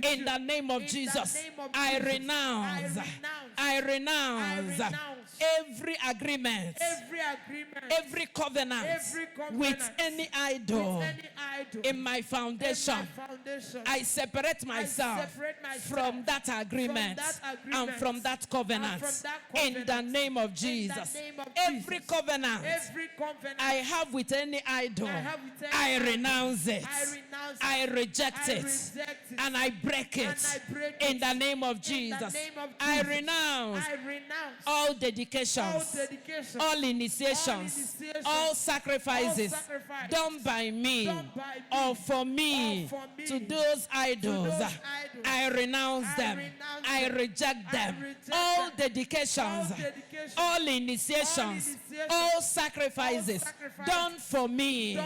In the name of Jesus, I renounce every agreement, every covenant with any idol in my foundation. I separate myself from that agreement and from that covenant. In the name of Jesus, every covenant I have with any idol, I renounce it. I reject it. And I break it. In the name of Jesus, I renounce all dedications, all initiations, all sacrifices done by me or for me to those idols. I renounce them. I reject them. All dedications, all initiations, all sacrifices done for me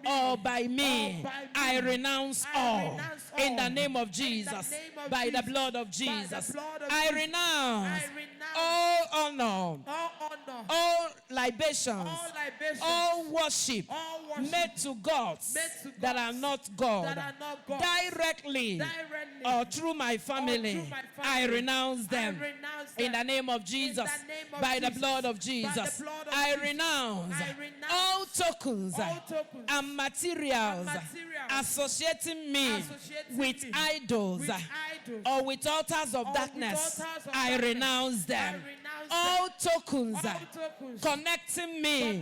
or by me, I renounce all. In the name of Jesus, by the blood of Jesus, I renounce all honor, all libations, all worship made to gods that are not God, directly or through my family. I renounce them. In the name of Jesus, by the blood of Jesus, I renounce all tokens and materials associating me with idols or with altars of darkness. I renounce them. All tokens connecting me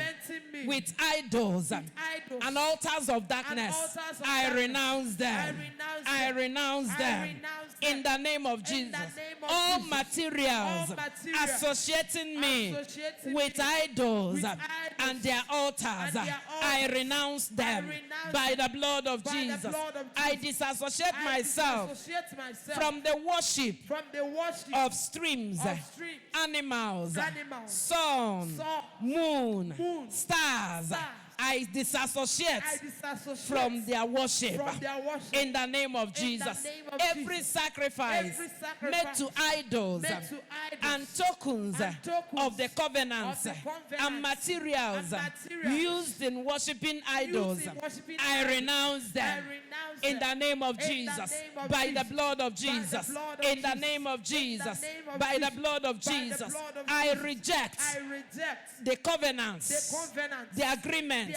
with idols and altars of darkness, I renounce them. I renounce them. In the name of Jesus, all materials associating me with idols and their altars, I renounce them by the blood of Jesus. I disassociate myself from the worship of streams, animals, sun, moon, stars. I disassociate from their worship in the name of Jesus. Every sacrifice made to idols and tokens of the covenants and materials used in worshiping idols, I renounce them in the name of Jesus, by the blood of Jesus. In the name of Jesus, by the blood of Jesus, I reject the covenants, the agreements,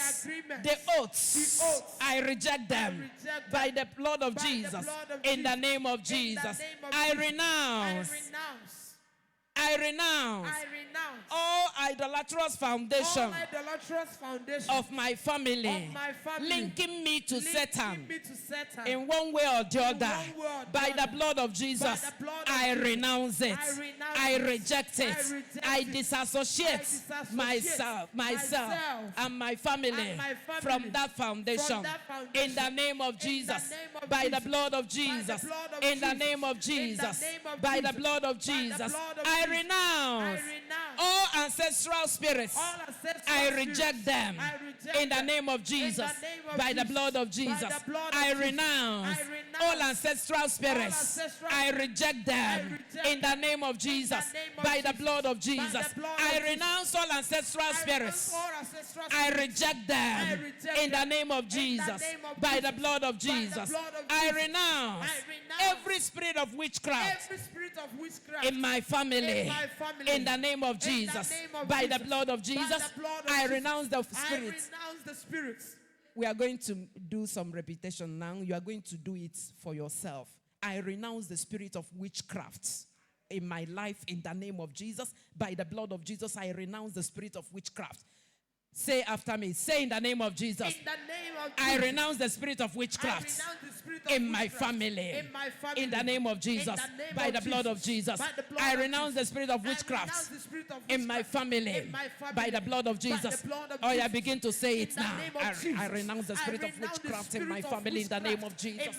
the oaths. I reject them by the blood of Jesus. In the name of Jesus, I renounce all idolatrous foundation of my family, linking me to Satan in one way or the other. By the blood of Jesus, I renounce it. I reject it. I disassociate myself and my family from that foundation. In the name of Jesus, by the blood of Jesus, in the name of Jesus, by the blood of Jesus, I renounce all ancestral spirits. I reject them in the name of Jesus, by the blood of Jesus. I renounce all ancestral spirits. I reject them in the name of Jesus, by the blood of Jesus. I renounce all ancestral spirits. I reject them in the name of Jesus, by the blood of Jesus. I renounce every spirit of witchcraft in my family, in the name of Jesus, by the blood of Jesus. I renounce the spirits. We are going to do some repetition now. You are going to do it for yourself. I renounce the spirit of witchcraft in my life in the name of Jesus. By the blood of Jesus, I renounce the spirit of witchcraft. Say after me. Say in the name of Jesus. In the name of Jesus. I renounce the spirit of witchcraft in my family. In the name of Jesus. By the blood of Jesus. I renounce the spirit of witchcraft in my family. By the blood of Jesus. Oh, yeah, begin to say it now. I renounce the spirit of witchcraft in my family in the name of Jesus.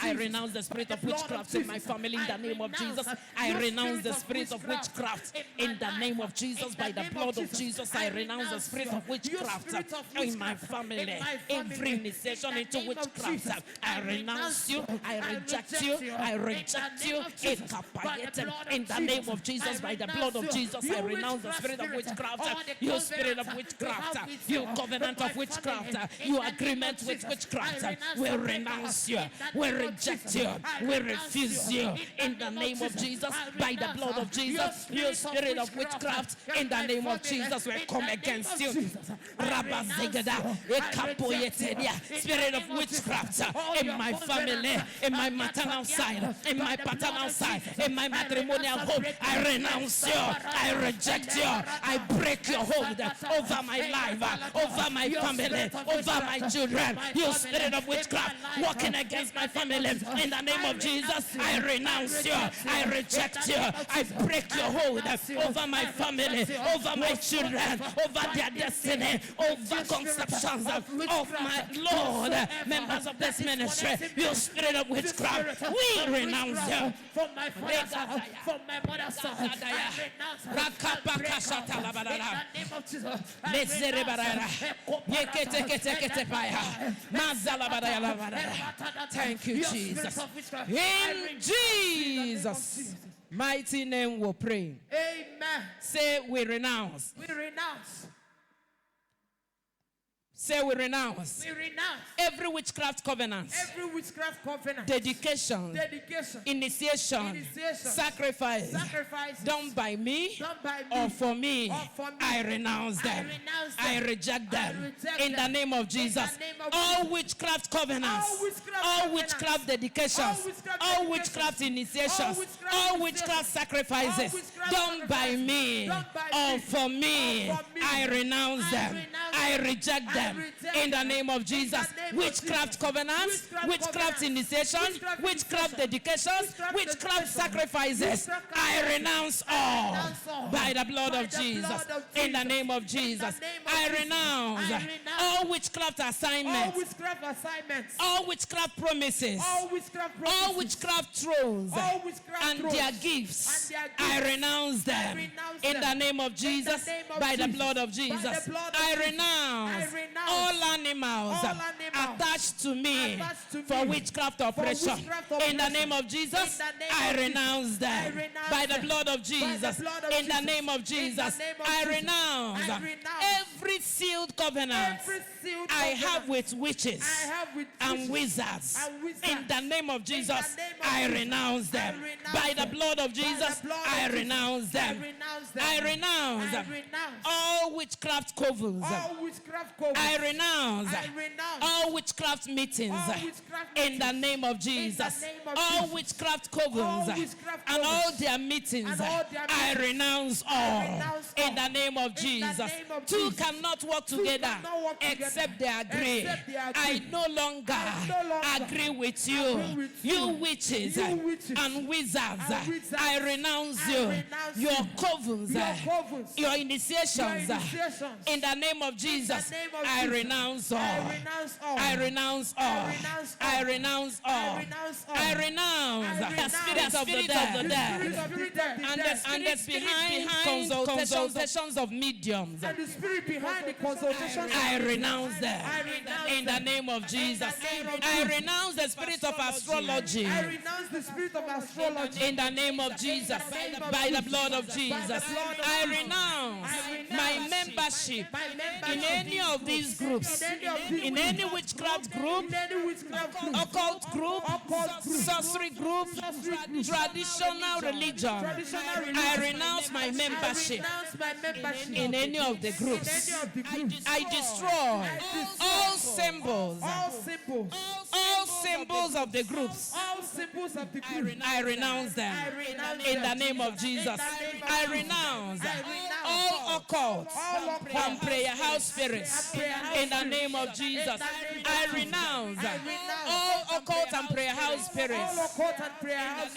I renounce the spirit of witchcraft in my family in the name of Jesus. I renounce the spirit of witchcraft in the name of Jesus by the blood of Jesus. Jesus, I renounce the spirit of witchcraft in my family. Every initiation into witchcraft, I renounce you, I reject you, I reject you. In the name of Jesus, by the blood of Jesus, I renounce the spirit of witchcraft. You spirit of witchcraft, you covenant of witchcraft, you agreement with witchcraft, we renounce you, we reject you, we refuse you. In the name of Jesus, by the blood of Jesus, you spirit of witchcraft, in the name of Jesus, we come against you. Spirit of witchcraft in my family, in my maternal side, in my paternal side, in my matrimonial home, I renounce you, I reject you, I break your hold over my life, over my family, over my children. You spirit of witchcraft walking against my family, in the name of Jesus, I renounce you, I reject you, I break your hold over my family, over my children, over their destiny, over conceptions of my Lord, members of this ministry. You spirit of witchcraft, we renounce you. From my father's house, from my mother's house, I renounce in the name of Jesus. Thank you, Jesus. In Jesus' mighty name we pray. Amen. Say we renounce. We renounce. Say we renounce. We renounce Every witchcraft covenant. every witchcraft covenant. Dedication. Initiation. Sacrifice. Done by me. Or for me. I renounce them. I reject them. In the name of Jesus. All witchcraft covenants. All witchcraft dedications. All witchcraft initiations. All witchcraft sacrifices. Done by me. Or for me. I renounce them. I reject them. In the name of Jesus. Witchcraft covenants, witchcraft initiations, witchcraft dedications, witchcraft sacrifices, I renounce all by the blood of Jesus. In the name of Jesus, I renounce all witchcraft assignments, all witchcraft promises, all witchcraft thrones and their gifts. I renounce them in the name of Jesus, by the blood of Jesus. I renounce all animals attached to me for witchcraft oppression. In the name of Jesus, I renounce them by the blood of Jesus. In the name of Jesus, I renounce every sealed covenant I have with witches and wizards. In the name of Jesus, I renounce them by the blood of Jesus. I renounce them. I renounce all witchcraft covens. I renounce all witchcraft meetings in the name of Jesus. All witchcraft covens and all their meetings, I renounce all in the name of Jesus. Two cannot work together except they agree. I no longer agree with you. You witches and wizards, I renounce you. Your covens, your initiations, in the name of Jesus, I renounce all. I renounce all. I renounce all. I renounce the spirits of the dead and the spirits behind consultations of mediums. And the spirit behind the consultations. I renounce them in the name of Jesus. I renounce the spirit of astrology. I renounce the spirit of astrology. In the name of Jesus, by the blood of Jesus, I renounce my membership in any of these groups, in any witchcraft group, occult group, sorcery group, traditional religion. I renounce my membership in any of the groups. I destroy all symbols of the groups. I renounce them in the name of Jesus. I renounce all occult and prayer house spirits in the name of Jesus. I renounce all occult and prayer house spirits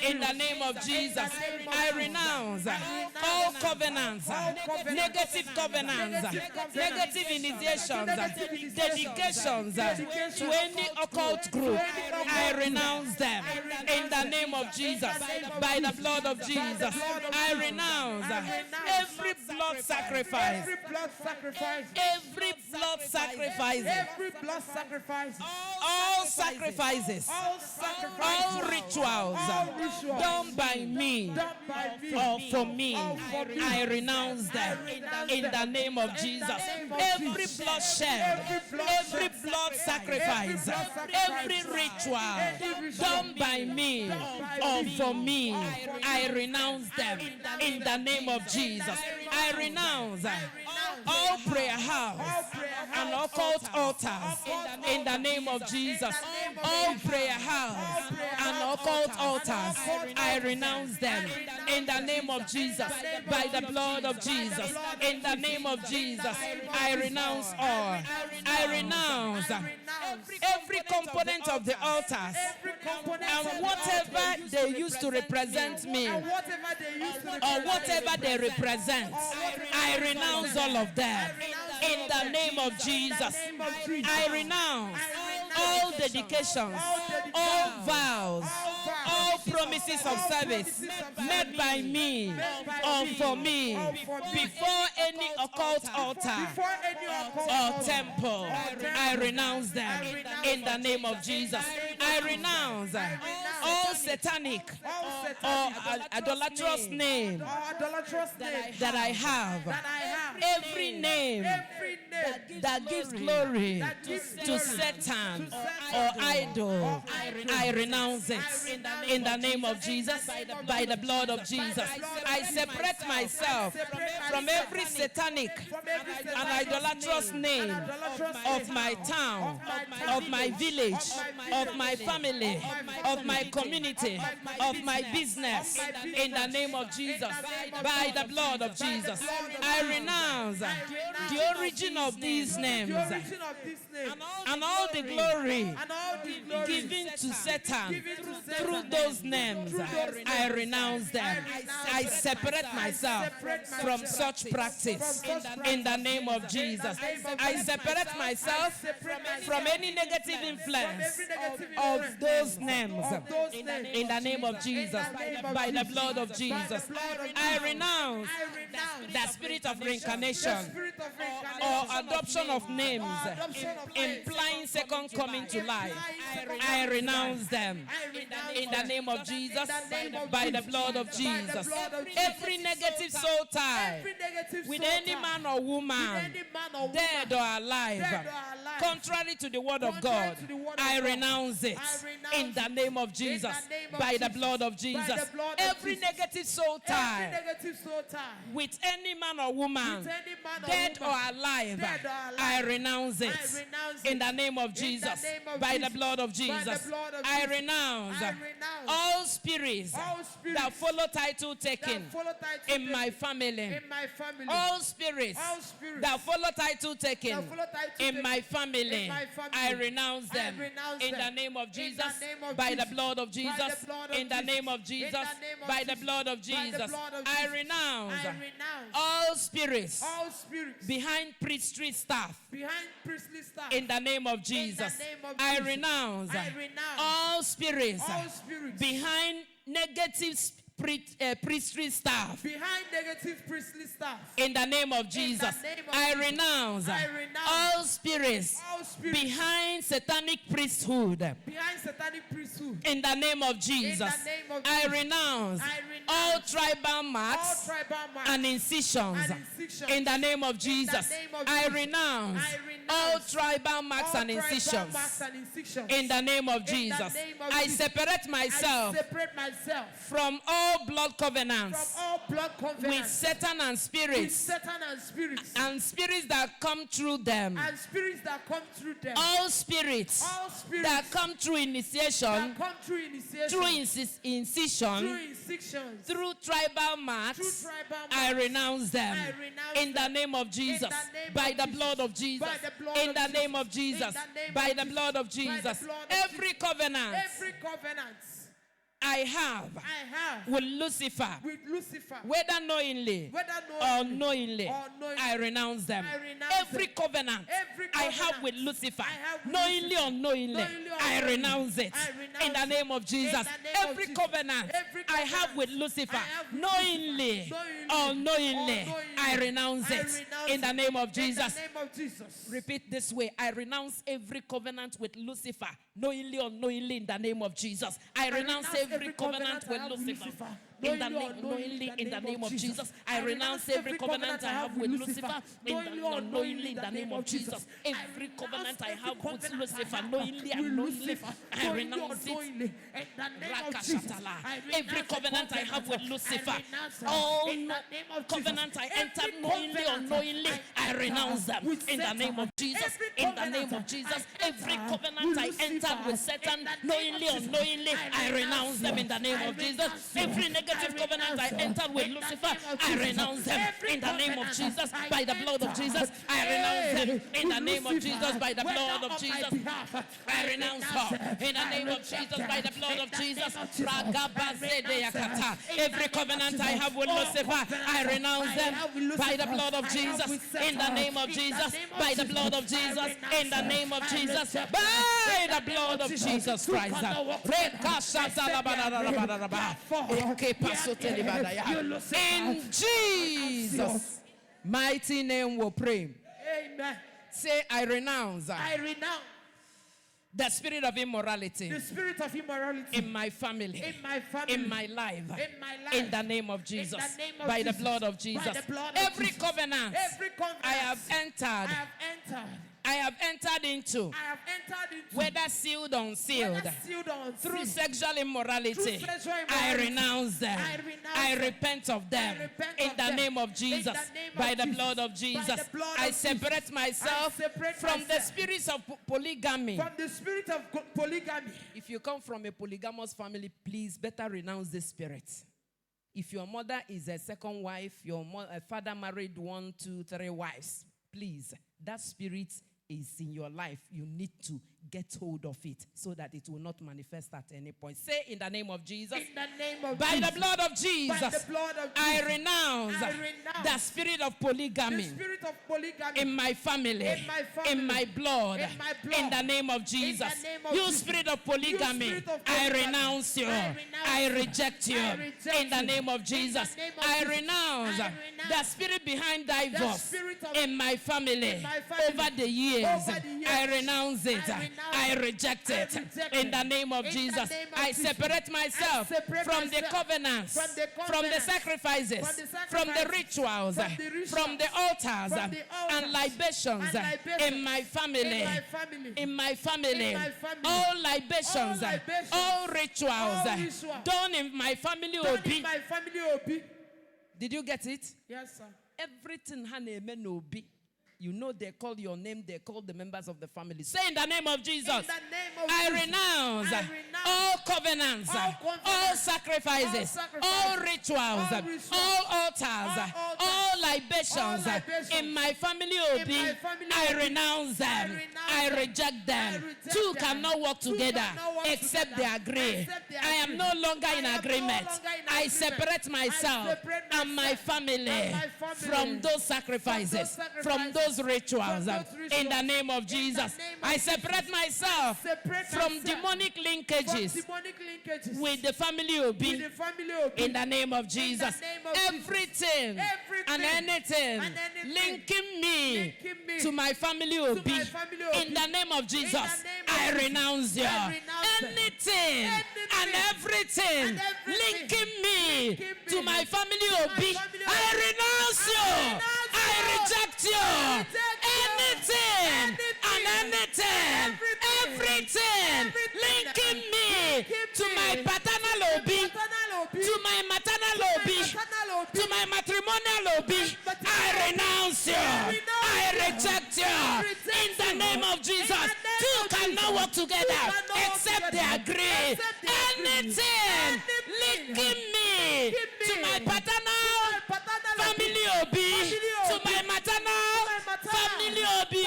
in the name of Jesus. I renounce all covenants, negative covenants, negative initiations, dedications to any occult group. I renounce them in the name of Jesus, by the blood of Jesus. I renounce every blood sacrifice sacrifice. Every blood sacrifice. Every blood sacrifice. Every blood sacrifice. All sacrifices. All sacrifices. All rituals done by me Done by me. or for me. for me. I renounce them in the name of Jesus. Every bloodshed, every blood sacrifice, every ritual done by me or for me, I renounce them in the name of Jesus. I renounce all prayer house and occult altars in the name of Jesus. All prayer house and occult altars, I renounce them in the name of Jesus. By the blood of Jesus, in the name of Jesus, I renounce all. I renounce every component of the altars and whatever they used to represent me or whatever they represent. I renounce all of them in the name of Jesus. I renounce all dedications, all vows, all promises of service made by me or for me before any occult altar or temple. I renounce them in the name of Jesus. I renounce all satanic or idolatrous name that I have. Every name that gives glory to Satan or idol, I renounce it in the name of Jesus, by the blood of Jesus. I separate myself from every satanic and idolatrous name of my town, of my village, of my family, of my community, of my business, in the name of Jesus, by the blood of Jesus. I renounce the origin of these names and all the glory given to Satan through those names. I renounce them. I separate myself from such practice in the name of Jesus. I separate myself from any negative influence of those names in the name of Jesus, by the blood of Jesus. I renounce the spirit of reincarnation or adoption of names implying second coming to life. I renounce them in the name of Jesus, by the blood of Jesus. Every negative soul tie with any man or woman, dead or alive, contrary to the word of God, I renounce it in the name of Jesus, by the blood of Jesus. Every negative soul tie with any man or woman, dead or alive, I renounce it in the name of Jesus, by the blood of Jesus. I renounce all spirits that follow title taking in my family. All spirits that follow title taking in my family, I renounce them in the name of Jesus, by the blood of Jesus, in the name of Jesus, by the blood of Jesus. I renounce all spirits behind priestly staff in the name of Jesus. I renounce all spirits behind negative priestly staff in the name of Jesus. I renounce all spirits behind satanic priesthood in the name of Jesus. I renounce all tribal marks and incisions in the name of Jesus. I renounce all tribal marks and incisions in the name of Jesus. I separate myself from all blood covenants with Satan and spirits and spirits that come through them. All spirits that come through initiation, through incision, through tribal marks, I renounce them in the name of Jesus, by the blood of Jesus, in the name of Jesus, by the blood of Jesus. Every covenant I have with Lucifer, whether knowingly or unknowingly, I renounce them. Every covenant I have with Lucifer, knowingly or unknowingly, I renounce it in the name of Jesus. Every covenant I have with Lucifer, knowingly or unknowingly, I renounce it in the name of Jesus. Repeat this way: I renounce every covenant with Lucifer, knowingly or unknowingly, in the name of Jesus. I renounce every covenant with Lucifer. In the name, knowingly, in the name of Jesus, I renounce every covenant I have with Lucifer. Knowingly, in the name of Jesus, every covenant I have with Lucifer, knowingly and unknowingly, I renounce it. Every covenant I have with Lucifer, all covenant I entered knowingly or unknowingly, I renounce them in the name of Jesus. In the name of Jesus, every covenant I entered with Satan, knowingly or unknowingly, I renounce them in the name of Jesus. Every negative covenant I entered with Lucifer, I renounce them in the name of Jesus. By the blood of Jesus, I renounce them in the name of Jesus. By the blood of Jesus, I renounce her in the name of Jesus. By the blood of Jesus, every covenant I have with Lucifer, I renounce them by the blood of Jesus. In the name of Jesus, by the blood of Jesus, in the name of Jesus, by the blood of Jesus Christ. In Jesus' mighty name we pray. Amen. Say, I renounce the spirit of immorality, in my family, in my life, in the name of Jesus, by the blood of Jesus. Every covenant I have entered into, whether sealed or unsealed, through sexual immorality, I renounce them. I repent of them in the name of Jesus. By the blood of Jesus, I separate myself from the spirits of polygamy. If you come from a polygamous family, please better renounce this spirit. If your mother is a second wife, your father married 1, 2, 3 wives, please, that spirit is in your life. You need to get hold of it so that it will not manifest at any point. Say, in the name of Jesus, in the name of by Jesus, the blood of Jesus, I renounce the spirit of polygamy, in my family, in my blood, in the name of Jesus. You spirit of polygamy, I renounce you. I reject you in the name of Jesus. I renounce the spirit behind divorce in my family over the years. I renounce it. I reject it in the name of Jesus. I separate myself from the covenants, from the sacrifices, from the rituals, from the altars and libations in my family. In my family, all libations, all rituals done in my family obi. Did you get it? Yes, sir. Everything Hanemen obi. You know they call your name, they call the members of the family. Say, in the name of Jesus, I renounce all covenants, all sacrifices, all rituals, all altars, all libations in my family obi. I renounce them. I reject them. Two cannot work together except they agree. I am no longer in agreement. I separate myself and my family from those sacrifices, from those rituals. In the name of Jesus, I separate myself from demonic linkages with the family obi. In the name of Jesus, everything and anything linking me to my family obi. In the name of Jesus, I renounce you. Anything and everything linking me to my family obi, I renounce you. I reject you. Anything and anything, everything linking me to my paternal obi, to my maternal obi, to my matrimonial obi, I renounce you. I reject you. In the name of Jesus, two cannot work together except they agree. Anything linking me to my paternal family obi, to my maternal family obi,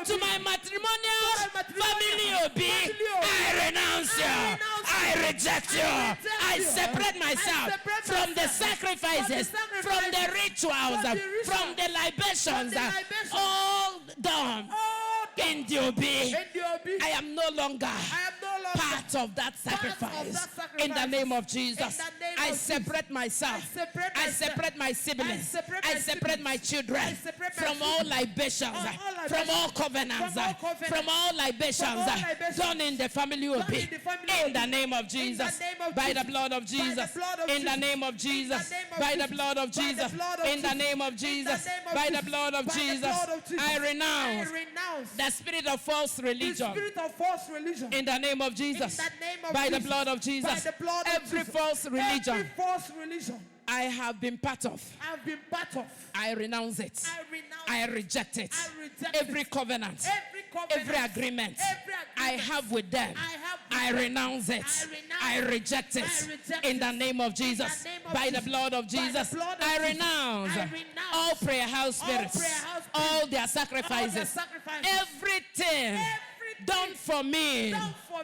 to my matrimonial family obi, I renounce you. I I reject you. I separate myself from the sacrifices, from the rituals, from the libations, all done in the obey. I am no longer part of that sacrifice. In the name of Jesus, I separate myself. I separate my siblings. I separate my children from all libations, from all covenants, from all libations done in the family obey. In the name of Jesus, by the blood of Jesus, in the name of Jesus, by the blood of Jesus, in the name of Jesus, by the blood of Jesus, I renounce the spirit of false religion. In the name of Jesus, by the blood of Jesus, every false religion I have been part of, I renounce it. I reject it. Every covenant, every agreement I have with them, I renounce it. I reject it. In the name of Jesus, by the blood of Jesus, I renounce all prayer house spirits, all their sacrifices, everything done for me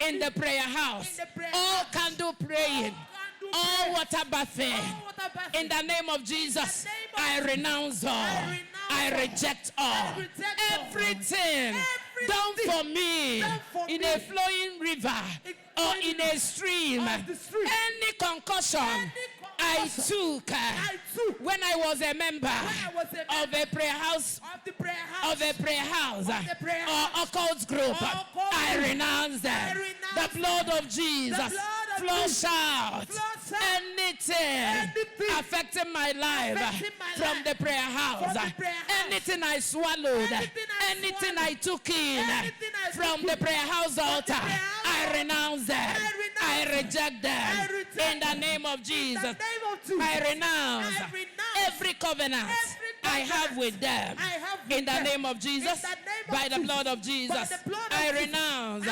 in the prayer house, all candle praying, all water bathing. In the name of Jesus, I renounce all. I reject all. Everything done for me in a flowing river or in a stream, any concussion I took when I was a member of a prayer house, or occult group, I renounce them. The blood of Jesus flush out anything affecting my life from the prayer house. Anything I swallowed, anything I took in from the prayer house altar, I renounce them. I reject them. In the name of Jesus, I renounce every covenant I have with them. In the name of Jesus, by the blood of Jesus, I renounce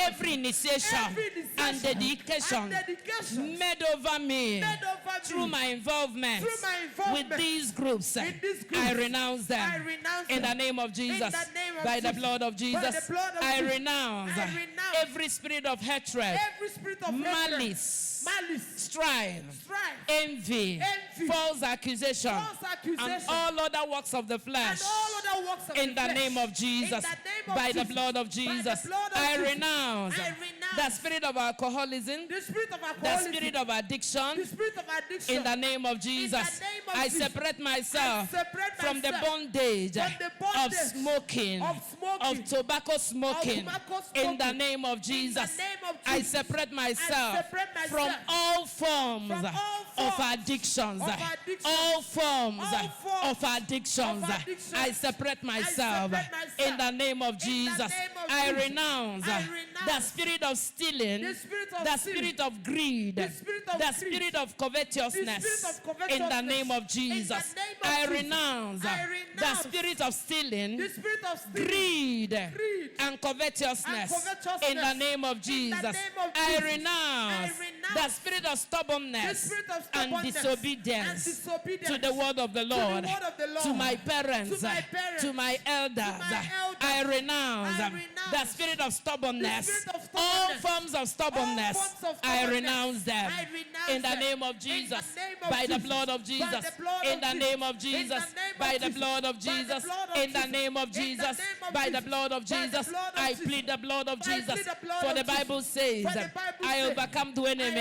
every initiation and dedication made over me through my involvement with these groups. I renounce them. In the name of Jesus, by the blood of Jesus, I renounce every spirit of hatred, malice, strife, envy, false accusation, and all other works of the flesh. In the name of Jesus, by the blood of Jesus, I renounce the spirit of alcoholism, the spirit of addiction. In the name of Jesus, I separate myself from the bondage of smoking, of tobacco smoking. In the name of Jesus, I separate myself from all forms of addictions. All forms of addictions. I separate myself. In the name of Jesus, I renounce the spirit of stealing, the spirit of greed, the spirit of covetousness. In the name of Jesus, I renounce the spirit of stealing, greed, and covetousness. In the name of Jesus, I renounce the spirit of stubbornness and disobedience to the word of the Lord, to my parents, to my elders. I renounce the spirit of stubbornness, all forms of stubbornness. I renounce them. In the name of Jesus, by the blood of Jesus. In the name of Jesus, by the blood of Jesus. In the name of Jesus, by the blood of Jesus, I plead the blood of Jesus. For the Bible says, I overcome the enemy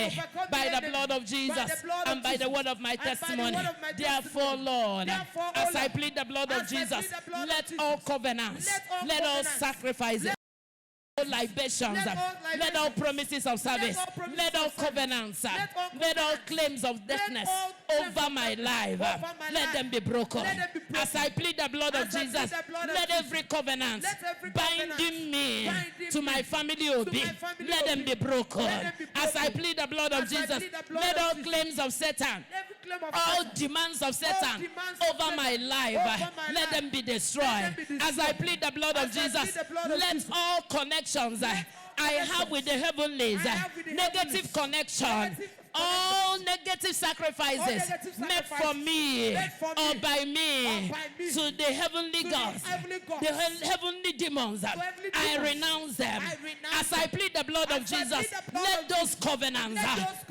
by the blood of Jesus and by the word of my testimony. Therefore, Lord, as I plead the blood of Jesus, let all covenants, let all sacrifices, all libations, let all promises of service, let all covenants, let all claims of deafness over my life, let them be broken. As I plead the blood of Jesus, let every covenant binding me to my family obey, let them be broken. As I plead the blood of Jesus, let all claims of Satan, all demands of Satan over my life, let them be destroyed. As I plead the blood of Jesus, let all connections I have with the heavenlies, negative connection, all negative sacrifices made for me or by me to the heavenly gods, the heavenly demons, I renounce them. As I plead the blood of Jesus, let those covenants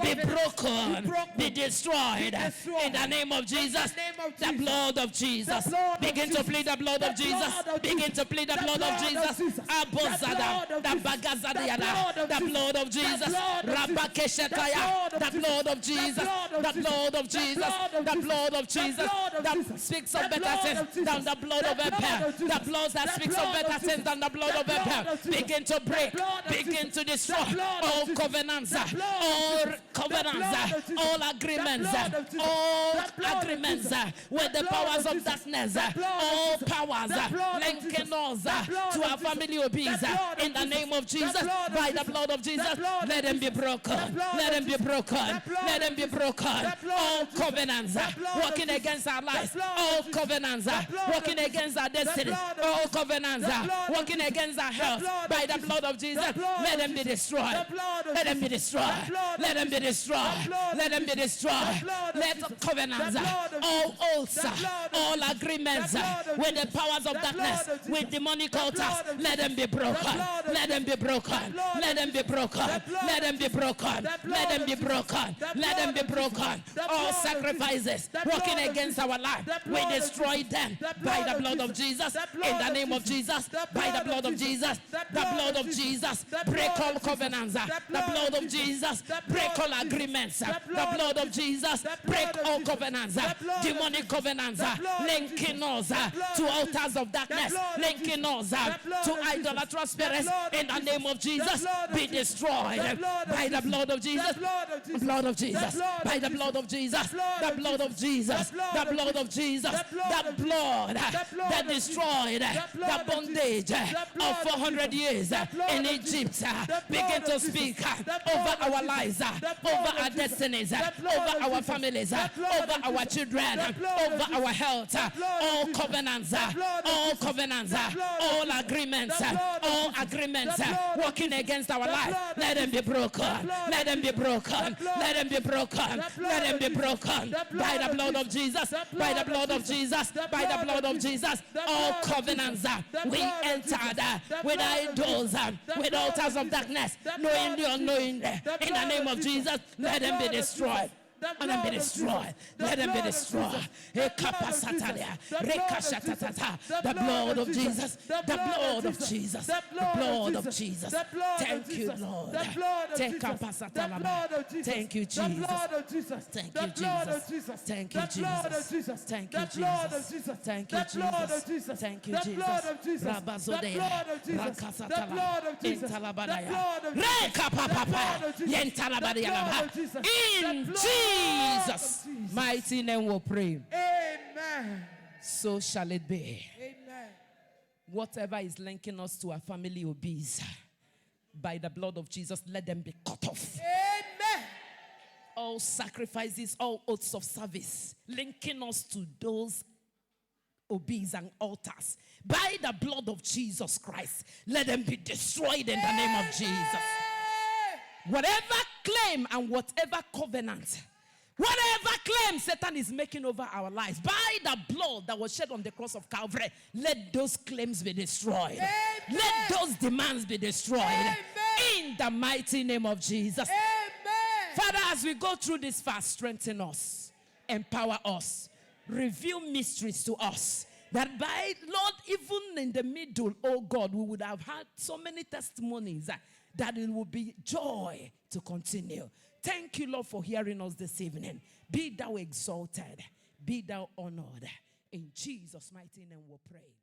be broken, be destroyed in the name of Jesus. The blood of Jesus. Begin to plead the blood of Jesus. Begin to plead the blood of Jesus. Abozada, the Bagazadiana, the blood of Jesus. Rabakeshetaya, the blood of Jesus. The blood of Jesus. The blood of Jesus. That speaks of better things than the blood of Abel. The blood that speaks of better things than the blood of Abel. Begin to break. Begin to destroy all covenants. All covenants. All agreements. All agreements with the powers of darkness. All powers linking us to our family obese. In the name of Jesus, by the blood of Jesus, let them be broken. Let them be broken. Let them be broken. All covenants working against our lives. All covenants working against our destiny. All covenants working against our health. By the blood of Jesus, let them be destroyed. Let them be destroyed. Let them be destroyed. Let them be destroyed. Let covenants, all oaths, all agreements with the powers of darkness, with demonic altars, let them be broken. Let them be broken. Let them be broken. Let them be broken. Let them be broken. Let them be broken. All sacrifices working against our life, we destroy them by the blood of Jesus. In the name of Jesus, by the blood of Jesus, the blood of Jesus, break all covenants. The blood of Jesus, break all agreements. The blood of Jesus, break all covenants. Demonic covenants linking us to altars of darkness, linking us to idolatrous spirits. In the name of Jesus, be destroyed by the blood of Jesus. Blood of Jesus, by the blood of Jesus, the blood of Jesus, the blood of Jesus, the blood that destroyed the bondage of 400 years in Egypt. Begin to speak over our lives, over our destinies, over our families, over our children, over our health. All covenants, all agreements working against our life, let them be broken. Let them be broken. Let them be broken. Let them be broken by the blood of Jesus. By the blood of Jesus. By the blood of Jesus. All covenants we entered with idols, with altars of darkness, knowingly or unknowingly. In the name of Jesus, let them be destroyed. Let them be destroyed. Let them be destroyed. The blood of Jesus. The blood of Jesus. The blood of Jesus. Thank you, Lord. Thank you, Jesus. Thank you, Jesus. Thank you, Jesus. Thank you, Jesus. Thank you, Jesus. Thank you, Jesus. Rabazodea. Rakasatala. Intalabadaya. Rekapapapa. Yentalabadaya. In Jesus' mighty name we pray. Amen. So shall it be. Amen. Whatever is linking us to our family obese, by the blood of Jesus, let them be cut off. Amen. All sacrifices, all oaths of service, linking us to those obese and altars, by the blood of Jesus Christ, let them be destroyed in the name of Jesus. Whatever claim and whatever covenant, whatever claim Satan is making over our lives, by the blood that was shed on the cross of Calvary, let those claims be destroyed. Amen. Let those demands be destroyed. Amen. In the mighty name of Jesus. Amen. Father, as we go through this fast, strengthen us, empower us, reveal mysteries to us, that by, Lord, even in the middle, oh God, we would have had so many testimonies that it will be joy to continue. Thank you, Lord, for hearing us this evening. Be thou exalted. Be thou honored. In Jesus' mighty name we pray.